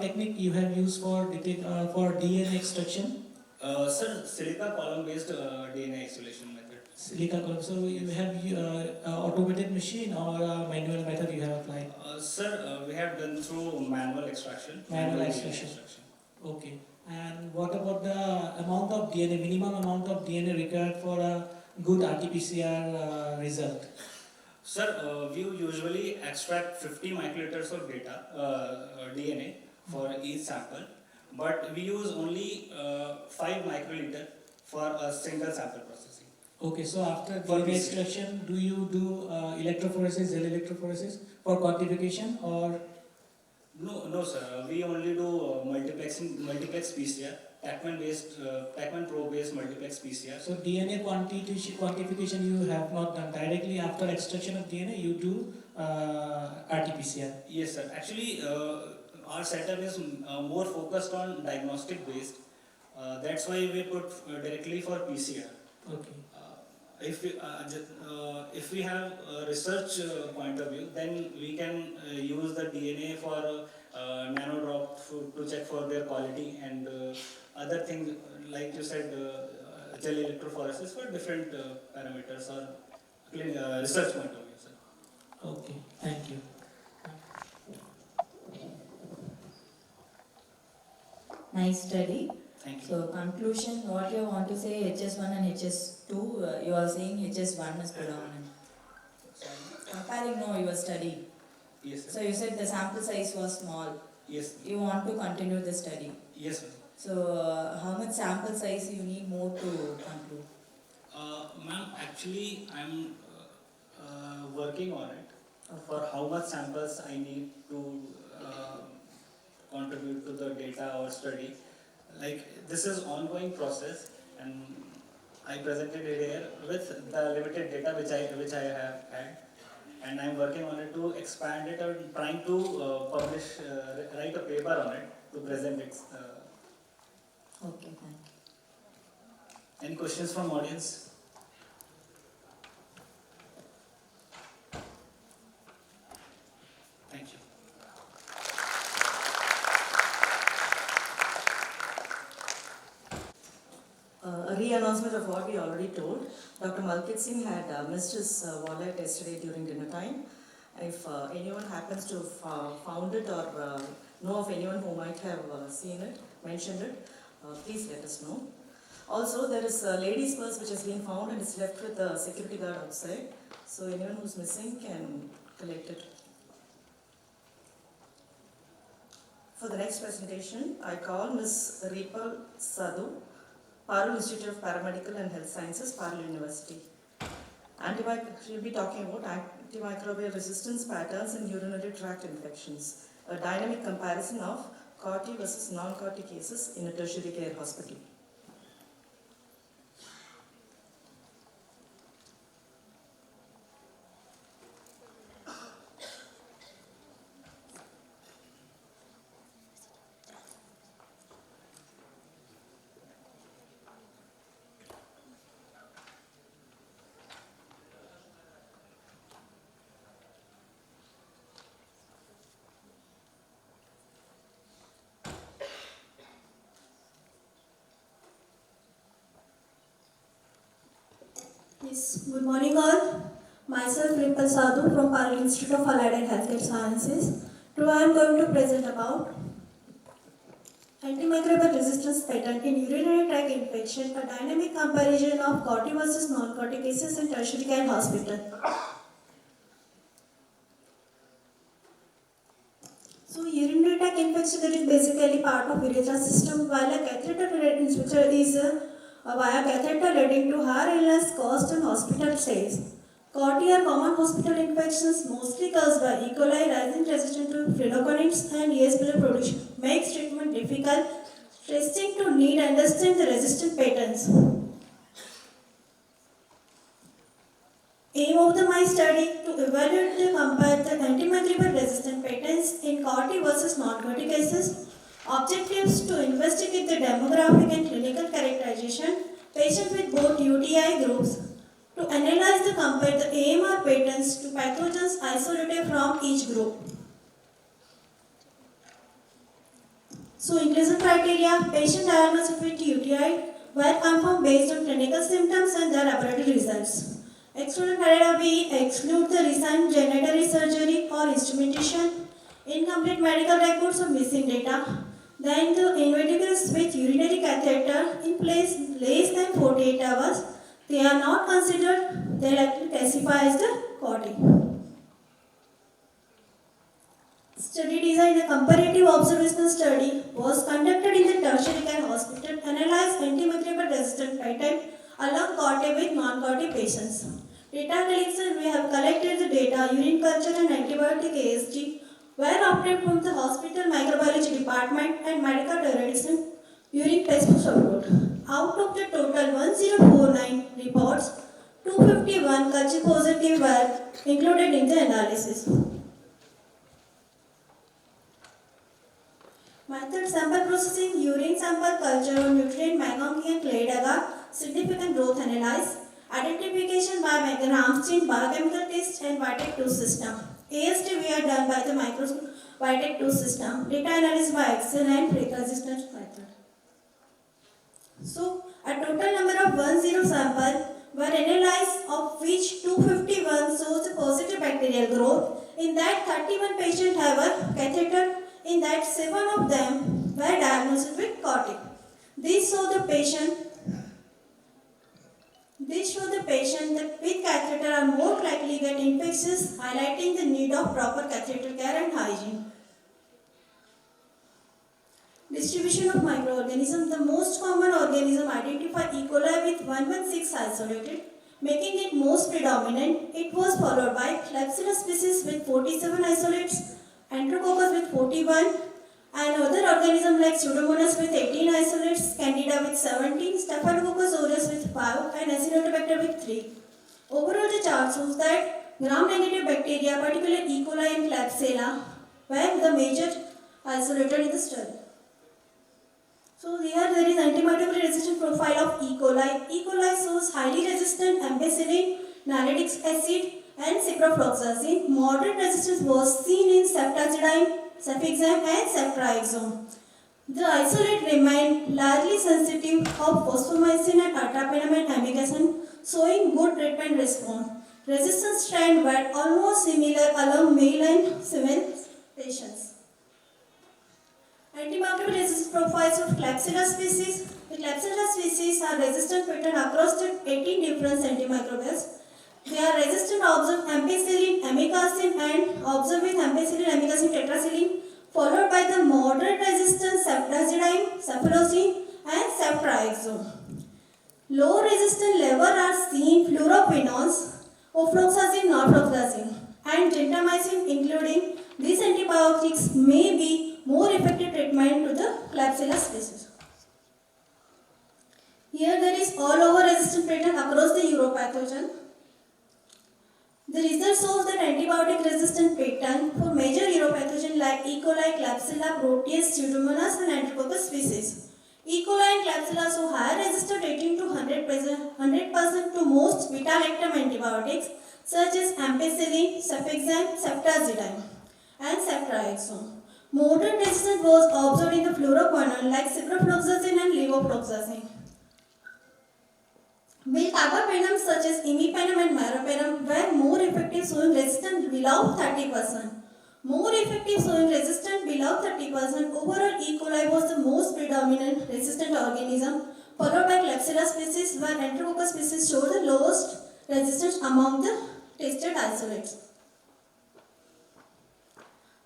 technique you have used for DNA extraction? Sir, silica column based DNA isolation method. Silica column. So, you have automated machine or manual method you have applied? Sir, we have done through manual extraction. Manual extraction. Okay. And what about the amount of DNA, minimum amount of DNA required for a good RT-PCR result? Sir, we usually extract 50 microliters of DNA for each sample, but we use only 5 microliter for a single sample processing. Okay, so after For DNA PCR. extraction, do you do electrophoresis, gel electrophoresis for quantification or? No, sir. We only do multiplex PCR, Pacman Pro based multiplex PCR. So DNA quantification you have not done directly after extraction of DNA. You do RT-PCR. Yes, sir. Actually, our setup is more focused on diagnostic based. That's why we put directly for PCR. Okay. If we have a research point of view, then we can use the DNA for nanodrop to check for their quality and other things like you said, gel electrophoresis for different parameters or research point of view, sir. Okay. Thank you. Nice study. Thank you. So conclusion, what you want to say, HS1 and HS2, you are saying HS1 is predominant. Comparing your study. Yes, sir. So you said the sample size was small. Yes, sir. You want to continue the study. Yes, sir. So how much sample size you need more to conclude? Ma'am, actually, I'm working on it for how much samples I need to contribute to the data or study. Like this is ongoing process, and I presented it here with the limited data which I have had, and I'm working on it to expand it or trying to write a paper on it to present it. Okay, thank you. Any questions from audience? Thank you. A re-announcement of what we already told. Dr. Malkit Singh had missed his wallet yesterday during dinner time. If anyone happens to have found it or know of anyone who might have seen it, mentioned it, please let us know. Also, there is a lady's purse which has been found and is left with the security guard outside. So anyone who's missing can collect it. For the next presentation, I call Ms. Ripal Sadhu, Parul Institute of Paramedical and Health Sciences, Parul University. She'll be talking about antimicrobial resistance patterns in urinary tract infections. a dynamic comparison of CAR-T versus non-CAR-T cases in a tertiary care hospital. Yes, good morning all. Myself Rimple Sadhu from Parallel Institute of Allied and Healthcare Sciences. Today I am going to present about antimicrobial resistance pattern in urinary tract infection, a dynamic comparison of CAR-T versus non-CAR-T cases in tertiary care hospital. So urinary tract infection, that is basically part of urethra system, while a catheter infection is via catheter leading to higher illness cost and hospital stays. CAR-T are common hospital infections mostly caused by E. coli rising resistant to fluoroconins and ESBL production makes treatment difficult, stressing to need understand the resistant patterns. Aim of my study to evaluate and compare the antimicrobial resistant patterns in CAR-T versus non-CAR-T cases. Objectives to investigate the demographic and clinical characterization, patients with both UTI groups, to analyze the compare the AMR patterns to pathogens isolated from each group. So inclusion criteria, patient diagnosed with UTI were confirmed based on clinical symptoms and their laboratory results. Excluded criteria we exclude the recent genital surgery or instrumentation, incomplete medical records or missing data. Then the individuals with urinary catheter in place less than 48 hours, they are not considered, they likely classify as the CAR-T. Study design, a comparative observational study was conducted in the tertiary care hospital, analyzed antimicrobial resistant pattern along CAR-T with non-CAR-T patients. Data collection, we have collected the data, urine culture and antibiotic AST were obtained from the hospital microbiology department and medical terrorism urine test support. Out of the total 1049 reports, 251 culture positive were included in the analysis. Method sample processing, urine sample culture on nutrient McConkey and clade agar, significant growth analysis, identification by Ramstein biochemical test and Vitek2 system. AST we are done by the microscope Vitek2 system, data analysis by Excel and resistance method. So, a total number of 10 samples were analyzed, of which 251 shows a positive bacterial growth. In that, 31 patients have a catheter. In that, 7 of them were diagnosed with CAR-T. These show the patient that with catheter are more likely to get infections, highlighting the need of proper catheter care and hygiene. Distribution of microorganisms. The most common organism identified E. coli with 116 isolated, making it most predominant. It was followed by Klebsiella species with 47 isolates, Enterococcus with 41, and other organisms like Pseudomonas with 18 isolates, Candida with 17, Staphylococcus aureus with 5, and Acinetobacter with 3. Overall, the chart shows that gram-negative bacteria, particularly E. coli and Klebsiella, were the major isolated in the study. So here there is antimicrobial resistant profile of E. coli. E. coli shows highly resistant ampicillin, nalidic acid, and ciprofloxacin. Moderate resistance was seen in ceftazidime, cefixime, and ceftriaxone. The isolate remained largely sensitive of fosfomycin and atrapenam and amikacin, showing good treatment response. Resistance trend were almost similar along male and female patients. Antimicrobial resistance profiles of Klebsiella species. The Klebsiella species are resistant pattern across the 18 different antimicrobials. They are resistant observed ampicillin, amikacin, and observed with ampicillin, amikacin, tetracycline, followed by the moderate resistance ceftazidime, cefalozine, and ceftriaxone. Low resistant level are seen fluoroquinones, ofloxacin, norfloxacin, and gentamicin, including these antibiotics may be more effective treatment to the Klebsiella species. Here there is all over resistant pattern across the uropathogen. The result shows that antibiotic resistant pattern for major uropathogen like E. coli, Klebsiella, Proteus, Pseudomonas and Enterococcus species. E. coli and Klebsiella show higher resistant rating to 100% to most beta-lactam antibiotics such as ampicillin, cefixime, ceftazidime and ceftriaxone. Moderate resistance was observed in the fluoroquinolone like ciprofloxacin and levofloxacin. While carbapenems such as imipenem and meropenem were more effective showing resistance below 30%. More effective showing resistance below 30%, overall E. coli was the most predominant resistant organism, followed by Klebsiella species where Enterococcus species showed the lowest resistance among the tested isolates.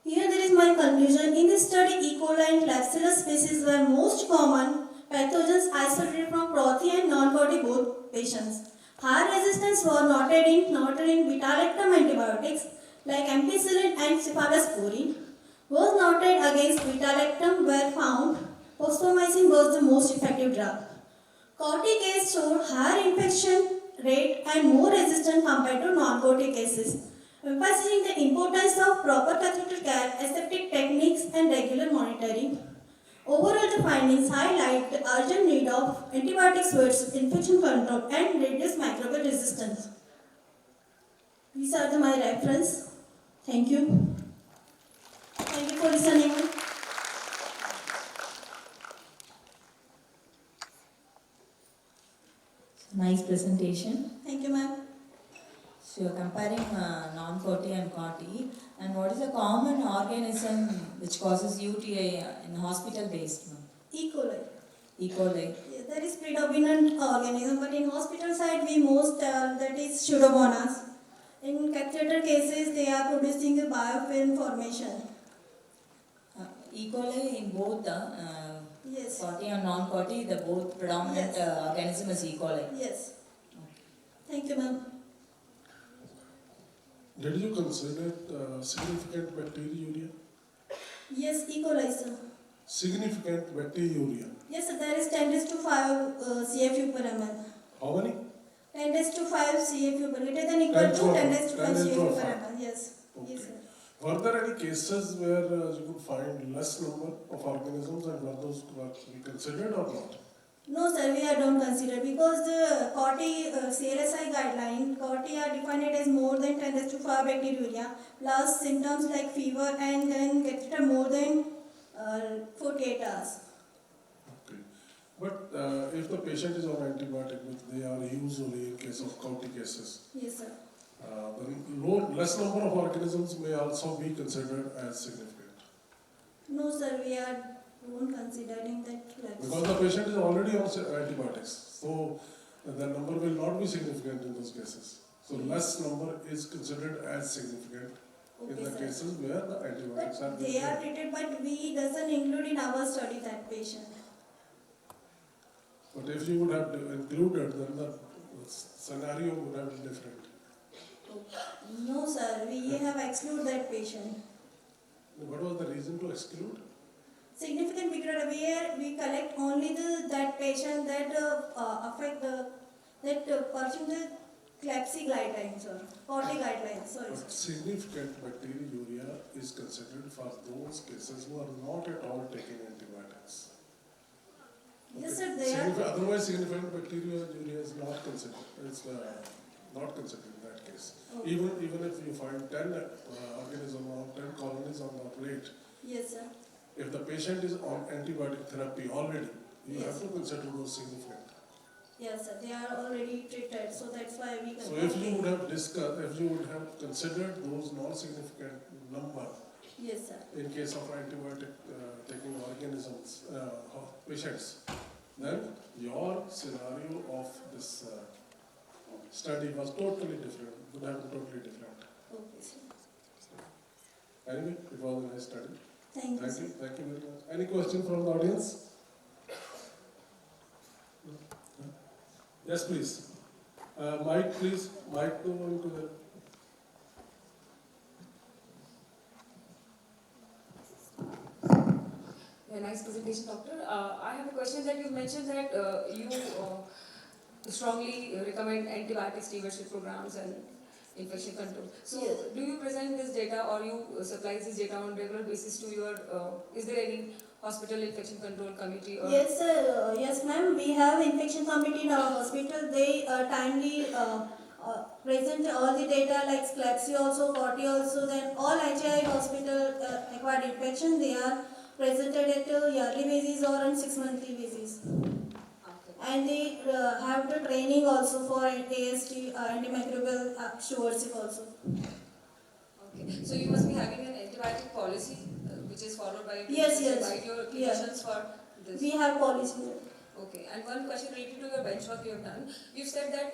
Here there is my conclusion. In this study, E. coli and Klebsiella species were most common pathogens isolated from Prothi and non-Prothi both patients. High resistance was noted in beta-lactam antibiotics like ampicillin and cephalosporin. Was noted against beta-lactam were found fosfomycin was the most effective drug. Cortic case showed higher infection rate and more resistant compared to non-cortic cases, emphasizing the importance of proper catheter care, aseptic techniques and regular monitoring. Overall, the findings highlight the urgent need of antibiotics towards infection control and reduce microbial resistance. These are my reference. Thank you. Thank you for listening. Nice presentation. Thank you, ma'am. So you're comparing non-COTY and COTY, and what is a common organism which causes UTI in hospital-based? E. coli. E. coli. Yeah, that is predominant organism, but in hospital side we most that is Pseudomonas. In catheter cases, they are producing a biofilm formation. E. coli in both Yes. COTY and non-COTY, the both predominant Yes. organism is E. coli. Yes. Thank you, ma'am. Did you consider significant bacteriuria? Yes, E. coli, sir. Significant bacteriuria. Yes, sir, there is 10⁵ CFU per ml. How many? 10⁵ CFU per greater than equal 10 to to 10⁵ CFU per 5. ml. Yes. Okay. Yes, sir. Were there any cases where you could find less number of organisms, and were those were considered or not? No, sir, we don't consider because the COTY CLSI guideline, COTY are defined as more than 10⁵ bacteriuria plus symptoms like fever and then catheter more than 48 hours. Okay. But if the patient is on antibiotic, which they are usually in case of COTY cases, Yes, sir. the less number of organisms may also be considered as significant. No, sir, we are not considering that. Because the patient is already on antibiotics, so the number will not be significant in those cases. So less number is considered as significant in Okay, the sir. cases where the antibiotics are But they are being treated, but we doesn't include in our study that patient. But if you would have included, then the scenario would have been different. No, sir, we have excluded that patient. What was the reason to exclude? Significant because where we collect only that patient that affect that pursue the CLABSI guidelines or COTY guidelines. Sorry. But significant bacteriuria is considered for those cases who are not at all taking antibiotics. Yes, sir, they are. Otherwise, significant bacteriuria is not considered. It's not considered in that case. Okay. Even if you find 10 organisms or 10 colonies on the plate, Yes, sir. if the patient is on antibiotic therapy already, you Yes. have to consider those significant. Yes, sir. They are already treated, so that's why we. So if you would have considered those non-significant number Yes, sir. in case of antibiotic taking organisms, patients, then your scenario of this study was totally different, would have been totally different. Okay, sir. Anyway, it was a nice study. Thank you, sir. Thank you very much. Any question from the audience? Yes, please. Mic, please. Mic to the. Yeah, nice presentation, doctor. I have a question that you mentioned that you strongly recommend antibiotic stewardship programs and infection control. So, Yes. do you present this data or you supply this data on regular basis to your? Is there any hospital infection control committee? Or Yes, sir. Yes, ma'am. We have infection committee in our hospital. They timely present all the data like Sclepsy also, Corti also. Then all HI hospital acquired infection, they are presented at a yearly basis or on 6 monthly basis. And they have the training also for AST, antimicrobial stewardship also. Okay. So you must be having an antibiotic policy which is followed by Yes, yes. by your Yeah. clinicians for this. We have policy. Okay, and one question related to your benchmark you have done. You said that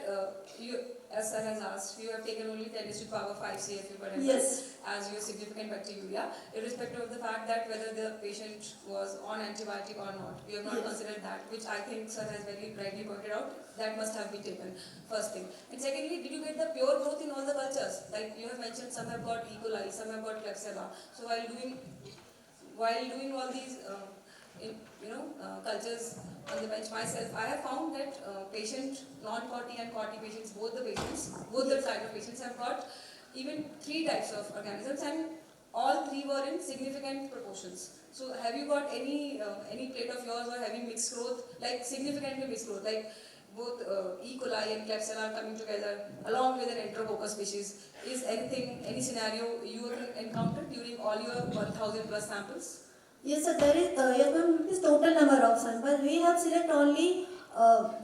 you, as sir has asked, you have taken only 10 to the power 5 CFU per ml Yes. as your significant bacteria, irrespective of the fact that whether the patient was on antibiotic or not. You have not Yes. considered that, which I think sir has very rightly pointed out. That must have been taken, first thing. And secondly, did you get the pure growth in all the cultures? Like you have mentioned, some have got E. coli, some have got Klebsiella. So while doing all these, cultures on the bench myself, I have found that patient, non-Corti and Corti patients, both the type of patients have got even 3 types of organisms, and all 3 were in significant proportions. So have you got any plate of yours or having mixed growth, like significantly mixed growth, like both E. coli and Klebsiella are coming together along with an enterococcus species? Is any scenario you have encountered during all your 1,000 plus samples? Yes, sir. There is yes, ma'am. It is total number of samples. We have select only.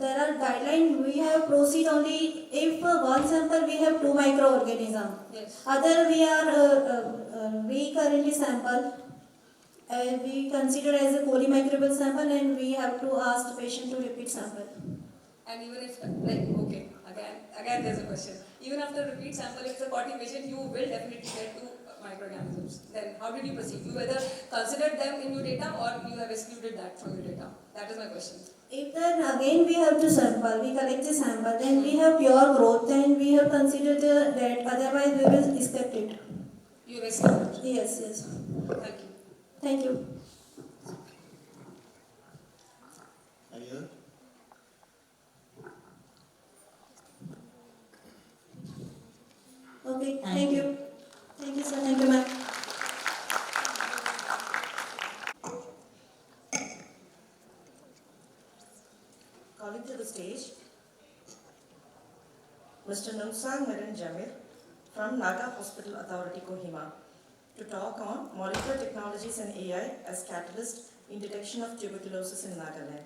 There are guidelines. We have proceed only if one sample we have 2 microorganisms. Yes. Other we are recurrently sample. We consider as a polymicrobial sample, and we have to ask the patient to repeat sample. And even if, again there's a question. Even after repeat sample, if it's a Corti patient, you will definitely get 2 microorganisms. Then how did you proceed? You whether considered them in your data or you have excluded that from your data? That is my question. If then again we have to sample, we collect the sample, then we have pure growth, then we have considered that, otherwise we will expect it. You have excluded. Yes, yes. Thank you. Thank you. Here. Okay, Thank thank you. you. Thank you, sir. Thank you, ma'am. Calling to the stage Mr. Nungsang Marin Jamir from Naga Hospital Authority, Kohima, to talk on molecular technologies and AI as catalyst in detection of tuberculosis in Nagaland.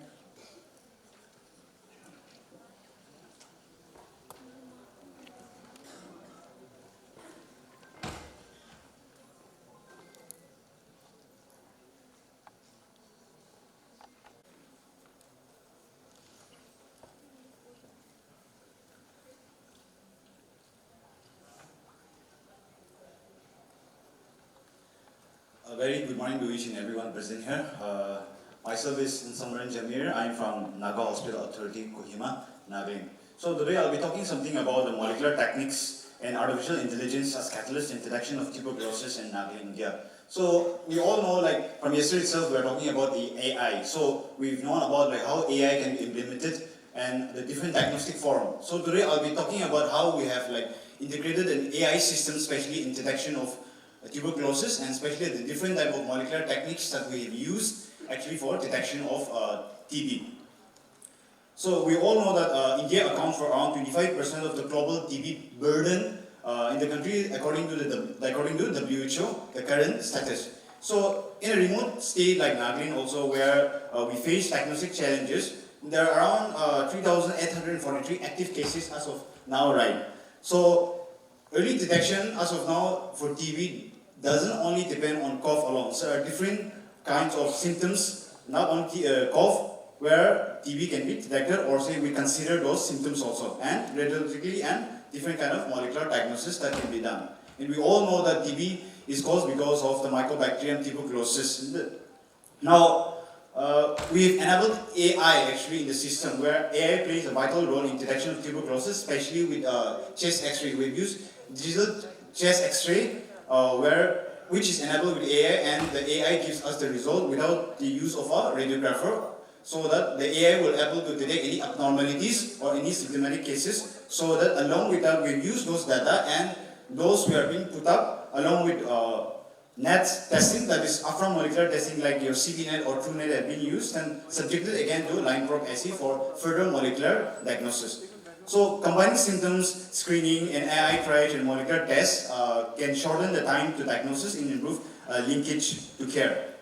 A very good morning to each and everyone present here. Myself is Nungsang Marin Jamir. I'm from Naga Hospital Authority, Kohima, Nagaland. So today I'll be talking something about the molecular techniques and artificial intelligence as catalyst in detection of tuberculosis in Nagaland, India. So we all know, like from yesterday itself, we're talking about the AI. So we've known about like how AI can be implemented and the different diagnostic form. So today I'll be talking about how we have like integrated an AI system, especially in detection of tuberculosis, and especially the different type of molecular techniques that we have used actually for detection of TB. So we all know that India accounts for around 25% of the global TB burden in the country, according to the WHO, the current status. So in a remote state like Nagaland also, where we face diagnostic challenges, there are around 3,843 active cases as of now, right? So early detection as of now for TB doesn't only depend on cough alone. So there are different kinds of symptoms, not only cough, where TB can be detected, or say we consider those symptoms also, and radiologically and different kind of molecular diagnosis that can be done. And we all know that TB is caused because of the Mycobacterium tuberculosis. Now, we've enabled AI actually in the system, where AI plays a vital role in detection of tuberculosis, especially with chest X-ray. We've used digital chest X-ray, where which is enabled with AI, and the AI gives us the result without the use of a radiographer, so that the AI will able to detect any abnormalities or any symptomatic cases, so that along with that we use those data, and those we are being put up along with NET testing, that is upfront molecular testing like your CBNet or TrueNet have been used, and subjected again to line probe assay for further molecular diagnosis. So combining symptoms screening and AI triage and molecular tests can shorten the time to diagnosis and improve linkage to care.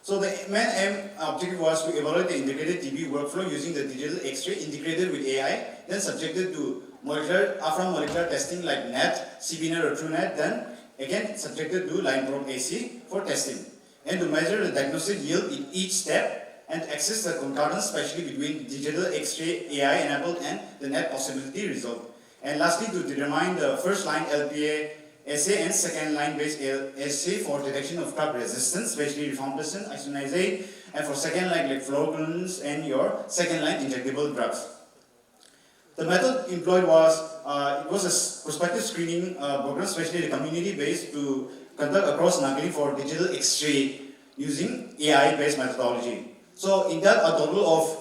So the main objective was to evaluate the integrated TB workflow using the digital X-ray integrated with AI, then subjected to upfront molecular testing like NET, CBNet or TrueNet, then again subjected to line probe AC for testing, and to measure the diagnostic yield in each step and access the concordance especially between digital X-ray AI enabled and the NET possibility result. And lastly, to determine the first line LPA assay and second line based assay for detection of drug resistance, especially rifampicin, isoniazid, and for second line like fluoroquinolones and your second line injectable drugs. The method employed was, it was a prospective screening program, especially the community based, to conduct across Nagaland for digital X-ray using AI-based methodology. So in that, a total of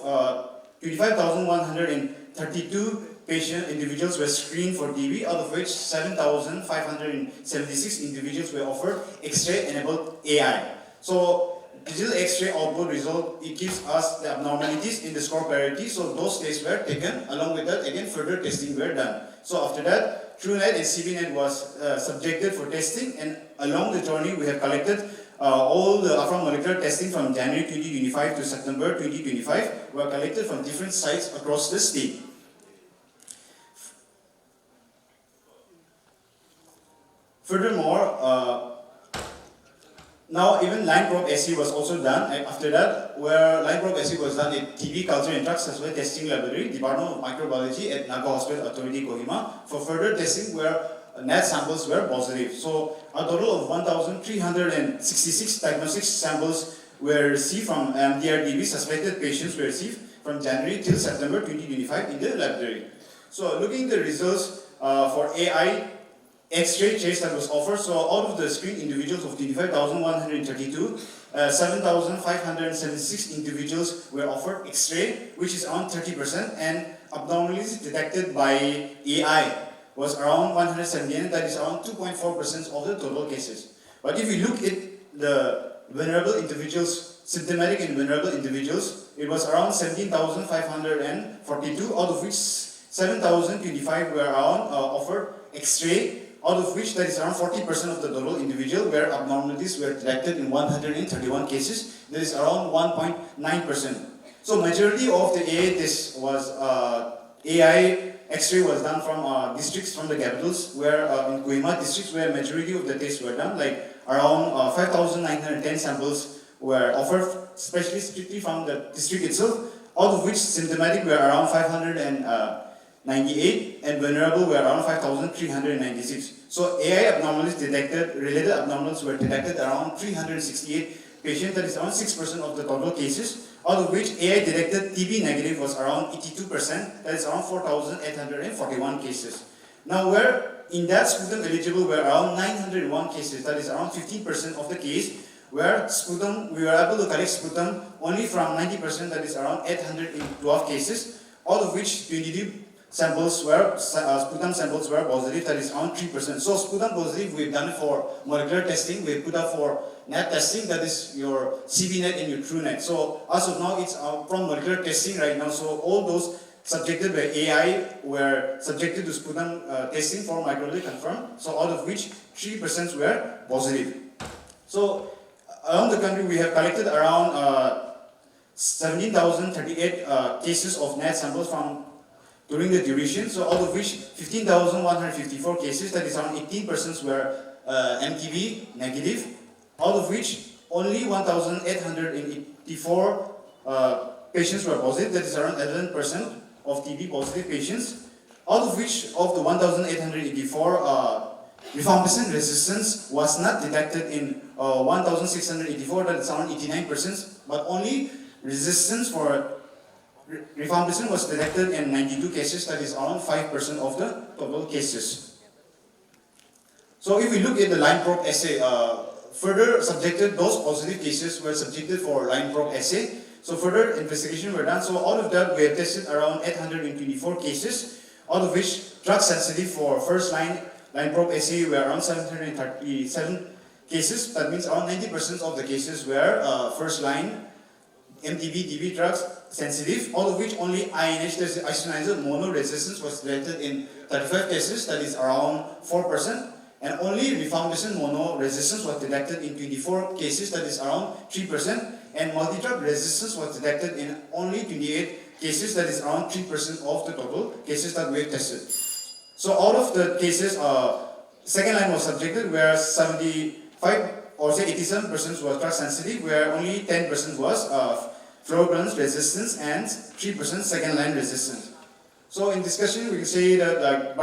25,132 patient individuals were screened for TB, out of which 7,576 individuals were offered X-ray enabled AI. So digital X-ray output result, it gives us the abnormalities in the score parity, so those tests were taken. Along with that, again, further testing were done. So after that, TrueNet and CBNet was subjected for testing, and along the journey, we have collected all the upfront molecular testing from January 2025 to September 2025 were collected from different sites across the state. Furthermore, now even line probe assay was also done. After that, where line probe assay was done at TB Culture and Drug Substance Testing Laboratory, Department of Microbiology at Naga Hospital Authority, Kohima, for further testing where NET samples were positive. So a total of 1,366 diagnostic samples were received from MDR-TB. Suspected patients were received from January till September 2025 in the laboratory. So looking at the results for AI X-ray test that was offered, so out of the screened individuals of 25,132, 7,576 individuals were offered X-ray, which is around 30%, and abnormalities detected by AI was around 178, that is around 2.4% of the total cases. But if we look at the vulnerable individuals, symptomatic and vulnerable individuals, it was around 17,542, out of which 7,025 were around offered X-ray, out of which that is around 40% of the total individual where abnormalities were detected in 131 cases. That is around 1.9%. So majority of the AI test was AI X-ray was done from districts from the capitals, where in Kohima districts where majority of the tests were done, like around 5,910 samples were offered, especially strictly from the district itself, out of which symptomatic were around 598 and vulnerable were around 5,396. So AI abnormalities detected, related abnormalities were detected around 368 patients, that is around 6% of the total cases, out of which AI detected TB negative was around 82%, that is around 4,841 cases. Now where in that sputum eligible were around 901 cases, that is around 15% of the case, where sputum, we were able to collect sputum only from 90%, that is around 812 cases, out of which 22 samples were, sputum samples were positive, that is around 3%. So sputum positive, we've done it for molecular testing, we've put up for NET testing, that is your CBNet and your TrueNet. So as of now, it's from molecular testing right now, so all those subjected by AI were subjected to sputum testing for microbiology confirmed, so out of which 3% were positive. So around the country, we have collected around 17,038 cases of NET samples from during the duration, so out of which 15,154 cases, that is around 18% were MTB negative, out of which only 1,884 patients were positive, that is around 11% of TB positive patients, out of which of the 1,884 rifampicin resistance was not detected in 1,684, that is around 89%, but only resistance for rifampicin was detected in 92 cases, that is around 5% of the total cases. So if we look at the line probe assay, further subjected, those positive cases were subjected for line probe assay. So further investigation were done. So out of that, we have tested around 824 cases, out of which drug sensitive for first line probe assay were around 737 cases. That means around 90% of the cases were first line MTB, DB drugs sensitive, all of which only INH, isoniazid monoresistance was detected in 35 cases, that is around 4%, and only rifampicin monoresistance was detected in 24 cases, that is around 3%, and multi-drug resistance was detected in only 28 cases, that is around 3% of the total cases that we have tested. So out of the cases, second line was subjected where 75 or say 87% was drug sensitive, where only 10% was fluoroquinolones resistance and 3% second line resistance. So in discussion, we can say that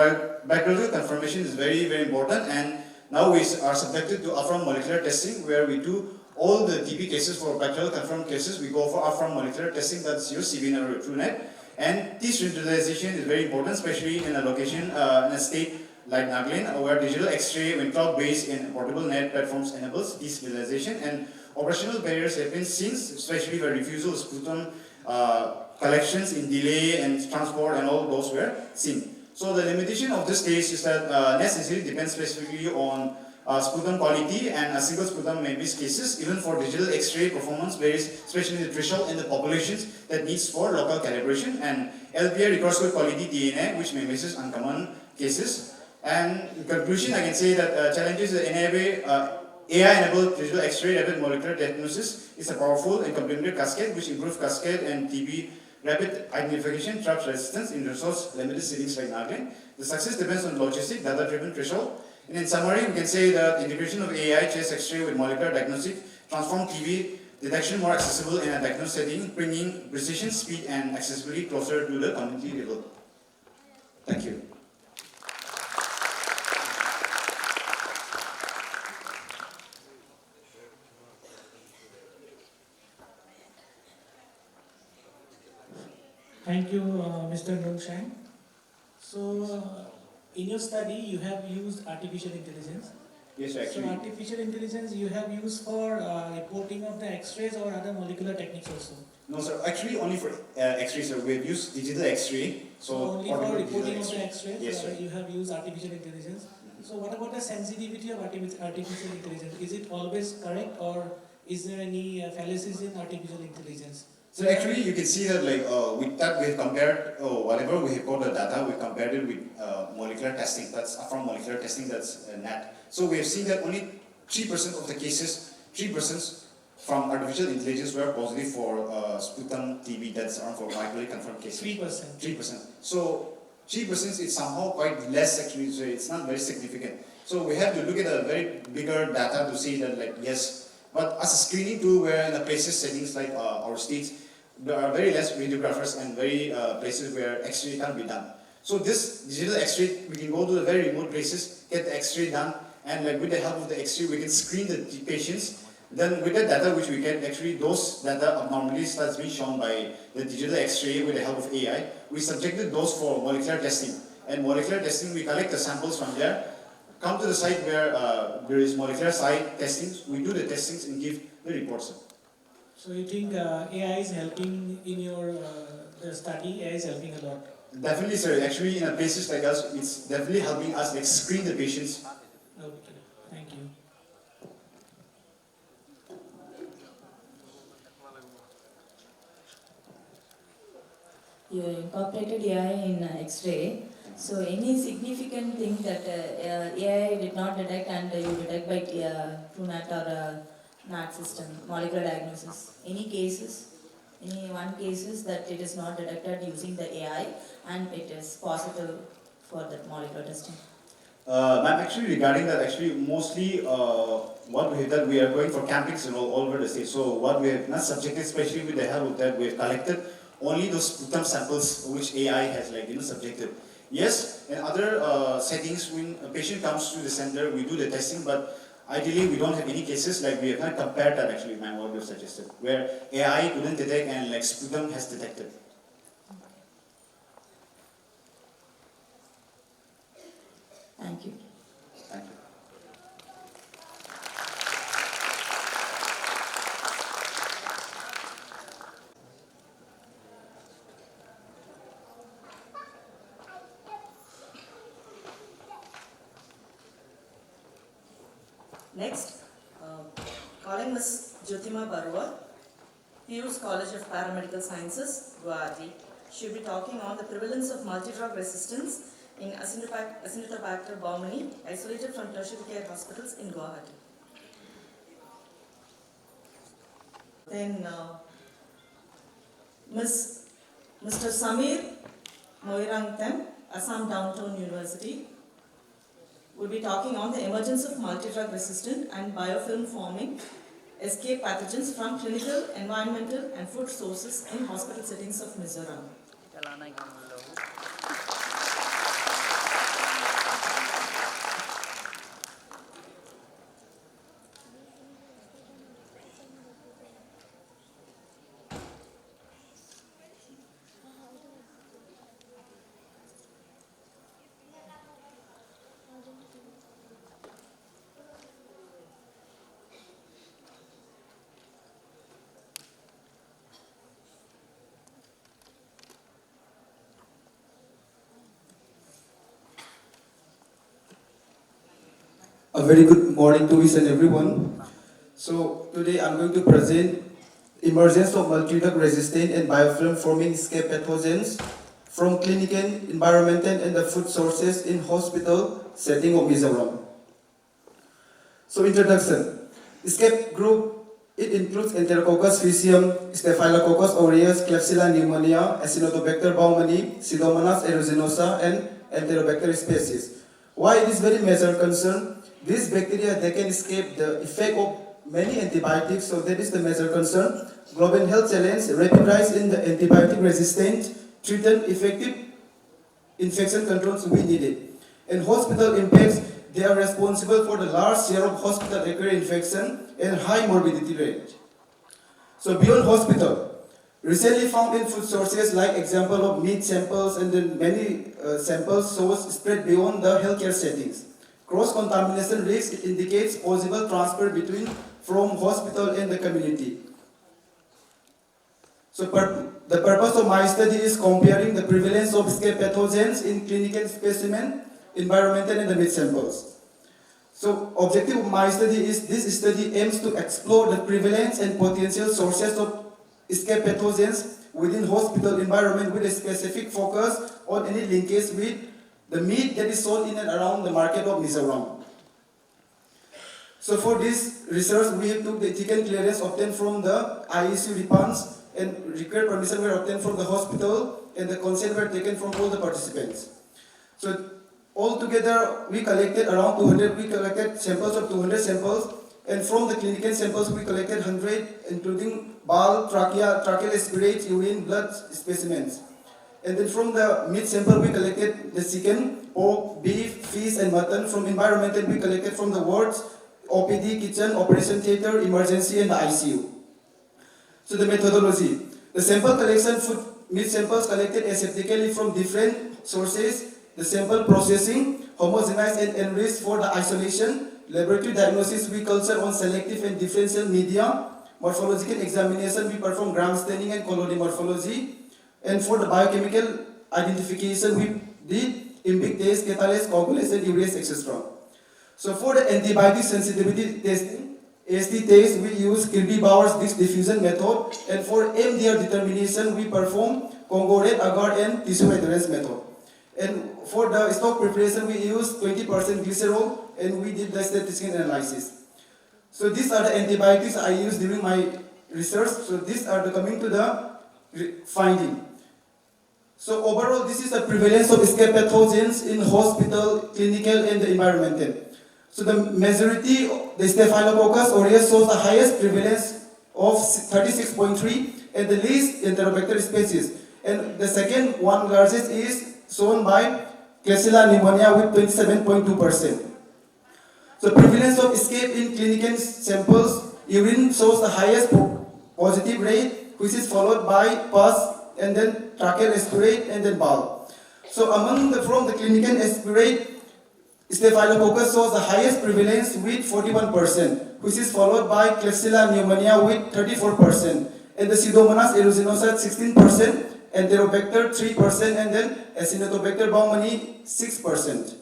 biological confirmation is very, very important, and now we are subjected to upfront molecular testing where we do all the TB cases for bacterial confirmed cases. We go for upfront molecular testing, that's your CBN or TrueNet, and this utilization is very important, especially in a location, in a state like Nagaland, where digital X-ray when cloud-based in portable net platforms enables this utilization, and operational barriers have been seen, especially where refusal of sputum collections in delay and transport and all those were seen. So the limitation of this case is that necessarily depends specifically on sputum quality, and a single sputum may miss cases. Even for digital X-ray performance varies, especially the threshold in the populations that needs for local calibration, and LPR requires good quality DNA, which may miss uncommon cases. And in conclusion, I can say that challenges that enable AI-enabled digital X-ray rapid molecular diagnosis is a powerful and complementary cascade which improves cascade and TB rapid identification, traps resistance in resource-limited settings like Nagaland. The success depends on logistic, data-driven threshold. And in summary, we can say that integration of AI chest X-ray with molecular diagnostic transform TB detection more accessible in a diagnosed setting, bringing precision, speed, and accessibility closer to the community level. Thank you. Thank you, Mr. Nungshan. So, in your study, you have used artificial intelligence. Yes, So, actually. artificial intelligence you have used for reporting of the X-rays or other molecular techniques also? No, sir. Actually, only for X-ray, sir. We have used digital X-ray. So only for portable reporting digital of the X-ray. X-rays, Yes, sir. you have used artificial intelligence. So what about the sensitivity of artificial intelligence? Is it always correct, or is there any fallacies in artificial intelligence? So actually, you can see that with that we have compared whatever we have got the data, we compared it with molecular testing. That's from molecular testing. That's NAT. So we have seen that only 3% of the cases, 3% from artificial intelligence were positive for sputum TB. That's around for microbically confirmed cases. 3%. 3%. So 3% is somehow quite less actually. So it's not very significant. So we have to look at a very bigger data to see that yes. But as a screening tool, where in the places settings like our states, there are very less radiographers and very places where X-ray can't be done. So this digital X-ray, we can go to the very remote places, get the X-ray done, and with the help of the X-ray, we can screen the patients. Then with the data which we get, actually those data abnormalities that's been shown by the digital X-ray with the help of AI, we subjected those for molecular testing. And molecular testing, we collect the samples from there, come to the site where there is molecular site testings, we do the testings and give the reports. So you think AI is helping in your study? AI is helping a lot. Definitely, sir. Actually, in places like us, it's definitely helping us screen the patients. Okay, thank you. You incorporated AI in X-ray. So any significant thing that AI did not detect and you detect by TrueNAT or NAT system, molecular diagnosis? Any cases? Any one cases that it is not detected using the AI and it is positive for the molecular testing? Ma'am, actually regarding that, actually mostly what we have done, we are going for campings all over the state. So what we have not subjected, especially with the help of that, we have collected only those sputum samples which AI has subjected. Yes, in other settings, when a patient comes to the center, we do the testing, but ideally we don't have any cases we have not compared that actually, ma'am, what you have suggested, where AI couldn't detect and sputum has detected. Thank you. Thank you. Next, calling Ms. Jyotima Barua, Pius College of Paramedical Sciences, Guwahati. She will be talking on the prevalence of multi-drug resistance in Acinetobacter baumannii, isolated from tertiary care hospitals in Guwahati. Then, Mr. Samir Moirangthem, Assam Downtown University, will be talking on the emergence of multi-drug resistant and biofilm forming escape pathogens from clinical, environmental and food sources in hospital settings of Mizoram. A very good morning to each and everyone. So today I'm going to present emergence of multi-drug resistant and biofilm forming escape pathogens from clinical, environmental and the food sources in hospital setting of Mizoram. So introduction. Escape group, it includes Enterococcus faecium, Staphylococcus aureus, Klebsiella pneumonia, Acinetobacter baumannii, Pseudomonas aeruginosa and Enterobacter species. Why it is very major concern? These bacteria, they can escape the effect of many antibiotics, so that is the major concern. Global health challenge, rapid rise in the antibiotic resistant, treated effective infection controls we needed. And hospital impacts, they are responsible for the large share of hospital acquired infection and high morbidity rate. So beyond hospital, recently found in food sources like example of meat samples and then many samples shows spread beyond the healthcare settings. Cross-contamination risk indicates possible transfer from hospital and the community. So the purpose of my study is comparing the prevalence of escape pathogens in clinical specimen, environmental and the meat samples. So objective of my study is this study aims to explore the prevalence and potential sources of escape pathogens within hospital environment with a specific focus on any linkage with the meat that is sold in and around the market of Mizoram. So for this research, we have took the ethical clearance obtained from the IEC response and required permission were obtained from the hospital and the consent were taken from all the participants. So altogether, we collected around 200, we collected samples of 200 samples, and from the clinical samples, we collected 100, including bowel, tracheal aspirate, urine, blood specimens. And then from the meat sample, we collected the chicken, pork, beef, fish, and mutton. From environmental, we collected from the wards, OPD, kitchen, operation theater, emergency, and the ICU. So the methodology. The sample collection, food meat samples collected aseptically from different sources, the sample processing, homogenized and enriched for the isolation, laboratory diagnosis, we culture on selective and differential media, morphological examination, we perform gram staining and colony morphology, and for the biochemical identification, we did IMPIC test, catalase, coagulase, and urease, etc. So for the antibiotic sensitivity testing, AST test, we use Kirby-Bowers disc diffusion method, and for MDR determination, we perform Congo-Red, agar, and tissue adherence method. And for the stock preparation, we use 20% glycerol, and we did the statistical analysis. So these are the antibiotics I used during my research. So these are the coming to the finding. So overall, this is the prevalence of escape pathogens in hospital, clinical, and the environmental. So the majority, the Staphylococcus aureus shows the highest prevalence of 36.3 and the least Enterobacter species. And the second one largest is shown by Klebsiella pneumonia with 27.2%. So prevalence of escape in clinical samples, urine shows the highest positive rate, which is followed by pus and then tracheal aspirate and then bowel. So from the clinical aspirate, Staphylococcus shows the highest prevalence with 41%, which is followed by Klebsiella pneumonia with 34%, and the Pseudomonas aeruginosa 16%, Enterobacter 3%, and then Acinetobacter baumannii 6%.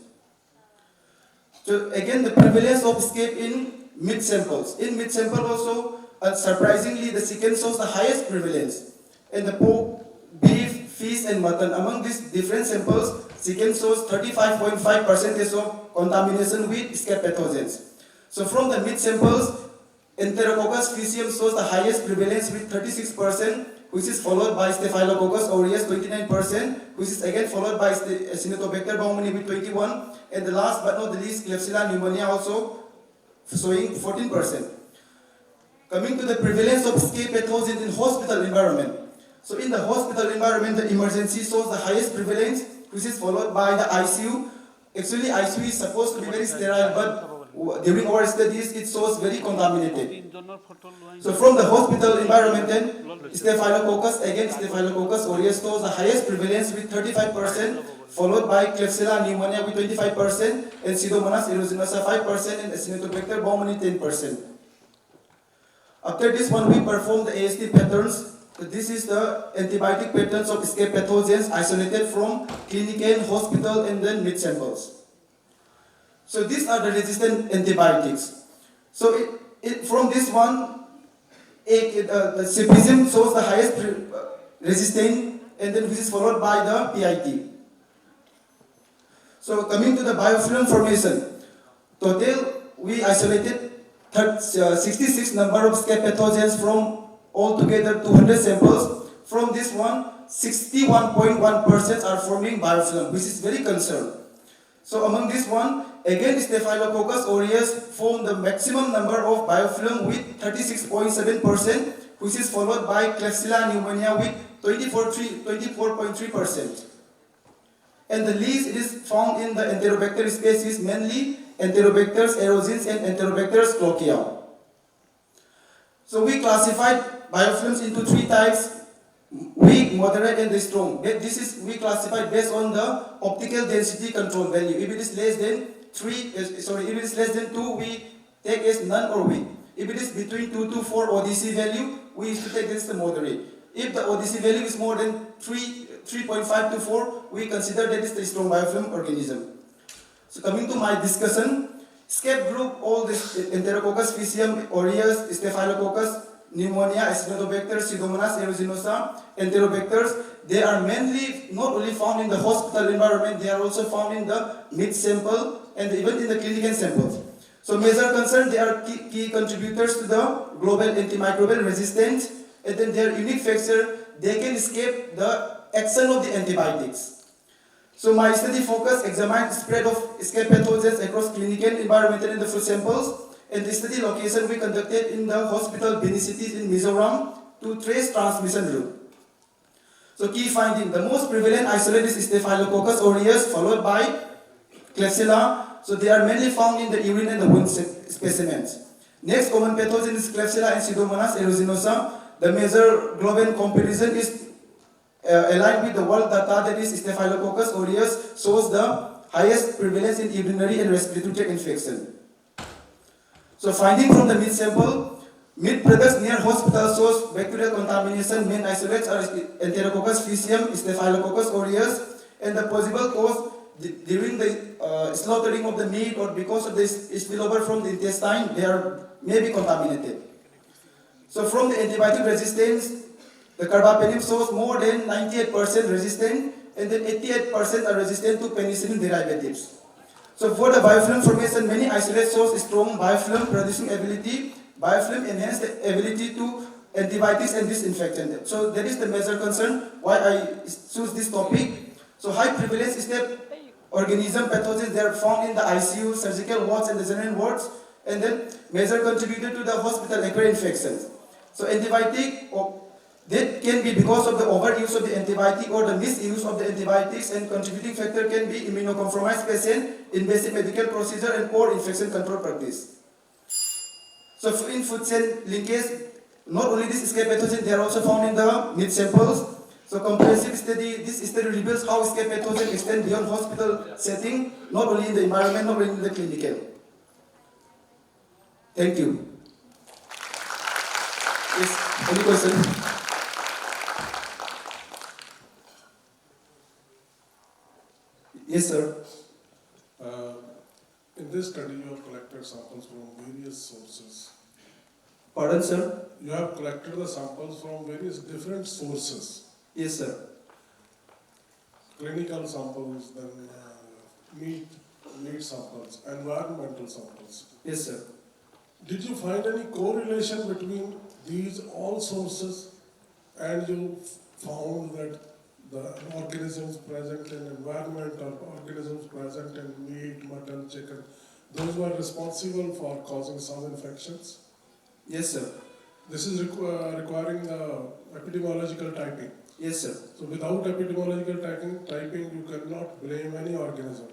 So again, the prevalence of escape in mid samples. In mid sample also, surprisingly, the chicken shows the highest prevalence. And the pork, beef, fish, and mutton, among these different samples, chicken shows 35.5% of contamination with escape pathogens. So from the mid samples, Enterococcus faecium shows the highest prevalence with 36%, which is followed by Staphylococcus aureus 29%, which is again followed by Acinetobacter baumannii with 21%, and the last but not the least, Klebsiella pneumonia also showing 14%. Coming to the prevalence of escape pathogens in hospital environment. So in the hospital environment, the emergency shows the highest prevalence, which is followed by the ICU. Actually, ICU is supposed to be very sterile, but during our studies, it shows very contaminated. So from the hospital environment then, Staphylococcus, again Staphylococcus aureus shows the highest prevalence with 35%, followed by Klebsiella pneumonia with 25%, and Pseudomonas aeruginosa 5%, and Acinetobacter baumannii 10%. After this one, we perform the AST patterns. So this is the antibiotic patterns of escape pathogens isolated from clinical, hospital, and then mid samples. So these are the resistant antibiotics. So from this one, the Ceftriaxone shows the highest resistant, and then which is followed by the PIT. So coming to the biofilm formation, total we isolated 66 number of escape pathogens from altogether 200 samples. From this one, 61.1% are forming biofilm, which is very concerned. So among this one, again Staphylococcus aureus form the maximum number of biofilm with 36.7%, which is followed by Klebsiella pneumonia with 24.3%. And the least it is found in the Enterobacter species, mainly Enterobacter aerogenes and Enterobacter cloacia. So we classified biofilms into three types: weak, moderate, and strong. This is we classified based on the optical density control value. If it is less than 2, we take as none or weak. If it is between 2 to 4 ODC value, we used to take this as moderate. If the ODC value is more than 3.5 to 4, we consider that is the strong biofilm organism. So coming to my discussion, escape group, all this Enterococcus faecium, aureus, Staphylococcus pneumonia, Acinetobacter, Pseudomonas aeruginosa, Enterobacters, they are mainly not only found in the hospital environment, they are also found in the mid sample and even in the clinical samples. So major concern, they are key contributors to the global antimicrobial resistance, and then their unique factor, they can escape the action of the antibiotics. So my study focus examined spread of escape pathogens across clinical, environmental, and the food samples. And the study location we conducted in the hospital Benicities in Mizoram to trace transmission route. So key finding, the most prevalent isolate is Staphylococcus aureus, followed by Klebsiella. So they are mainly found in the urine and the wound specimens. Next common pathogen is Klebsiella and Pseudomonas aeruginosa. The major global comparison is aligned with the world data, that is Staphylococcus aureus shows the highest prevalence in urinary and respiratory tract infection. So finding from the meat sample, meat products near hospital shows bacterial contamination. Main isolates are Enterococcus faecium, Staphylococcus aureus, and the possible cause during the slaughtering of the meat or because of this spillover from the intestine, they may be contaminated. So from the antibiotic resistance, the carbapenem shows more than 98% resistant, and then 88% are resistant to penicillin derivatives. So for the biofilm formation, many isolates shows strong biofilm producing ability. Biofilm enhance the ability to antibiotics and disinfectant. So that is the major concern why I choose this topic. So high prevalence is that organism pathogens, they are found in the ICU, surgical wards, and the general wards, and then major contributor to the hospital acquired infections. So antibiotic, that can be because of the overuse of the antibiotic or the misuse of the antibiotics, and contributing factor can be immunocompromised patient, invasive medical procedure, and poor infection control practice. So in food chain linkage, not only this escape pathogen, they are also found in the meat samples. So comprehensive study, this study reveals how escape pathogen extend beyond hospital setting, not only in the environment, not only in the clinical. Thank you. Yes, any question? Yes, sir. In this study you have collected samples from various sources. Pardon, sir? You have collected the samples from various different sources. Yes, sir. Clinical samples, then meat samples, environmental samples. Yes, sir. Did you find any correlation between these all sources, and you found that the organisms present in environment or organisms present in meat, mutton, chicken, those were responsible for causing some infections? Yes, sir. This is requiring epidemiological typing. Yes, sir. So without epidemiological typing, you cannot blame any organism.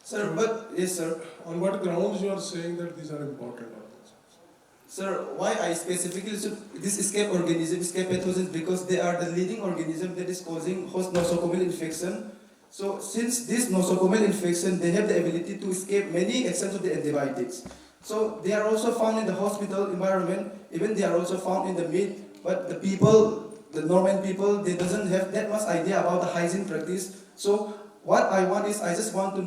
Sir, but yes, sir. On what grounds you are saying that these are important organisms? Sir, why I specifically took this escape organism, escape pathogens, because they are the leading organism that is causing host nosocomial infection. So since this nosocomial infection, they have the ability to escape many actions of the antibiotics. So they are also found in the hospital environment, even they are also found in the meat, but the people, the Norman people, they doesn't have that much idea about the hygiene practice. So what I want is, I just want to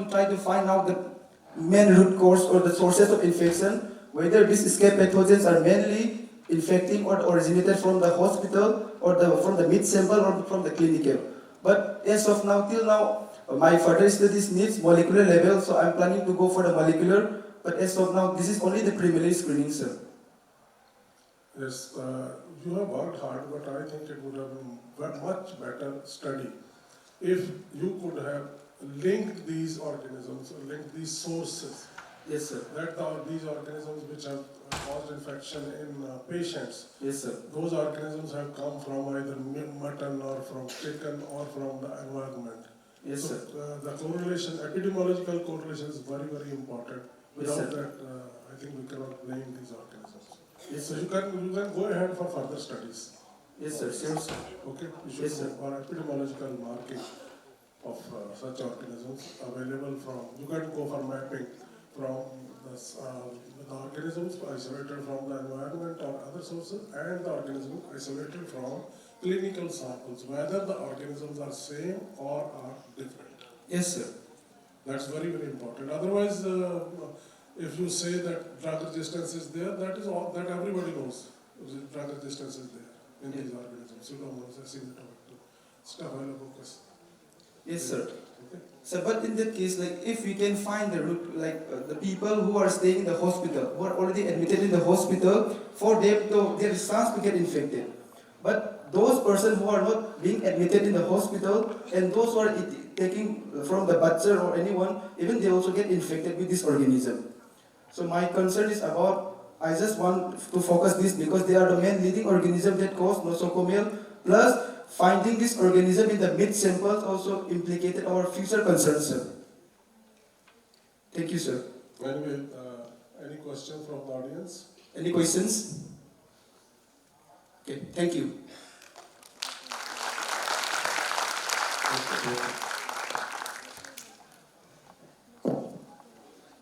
try to find out the main root cause or the sources of infection, whether these escape pathogens are mainly infecting or originated from the hospital or from the meat sample or from the clinical. But as of now, till now, my further studies needs molecular level, so I'm planning to go for the molecular, but as of now, this is only the preliminary screening, sir. Yes, you have worked hard, but I think it would have been a much better study if you could have linked these organisms, linked these sources. Yes, sir. That these organisms which have caused infection in patients, Yes, sir. those organisms have come from either mutton or from chicken or from the environment. Yes, so, sir. the correlation, epidemiological correlation is very, very important. Without Yes, that, I think we cannot blame these organisms. Yes, So sir. you can go ahead for further studies. Yes, sir. Sure, sir. Okay, you should Yes, sir. go for epidemiological marking of such organisms available from. You can go for mapping from the organisms isolated from the environment or other sources, and the organisms isolated from clinical samples, whether the organisms are same or are different. Yes, sir. That's very, very important. Otherwise, if you say that drug resistance is there, that is all that everybody knows. Drug resistance is there in these organisms. Pseudomonas, Acinetobacter, Staphylococcus. Yes, sir. Okay. So, but in that case, like, if we can find the root, the people who are staying in the hospital, who are already admitted in the hospital, for them to, there is chance to get infected. But those persons who are not being admitted in the hospital, and those who are taking from the butcher or anyone, even they also get infected with this organism. So my concern is about, I just want to focus this because they are the main leading organism that cause nosocomial, plus finding this organism in the meat samples also implicated our future concerns, sir. Thank you, sir. Anyway, any questions from the audience? Any questions? Okay, thank you.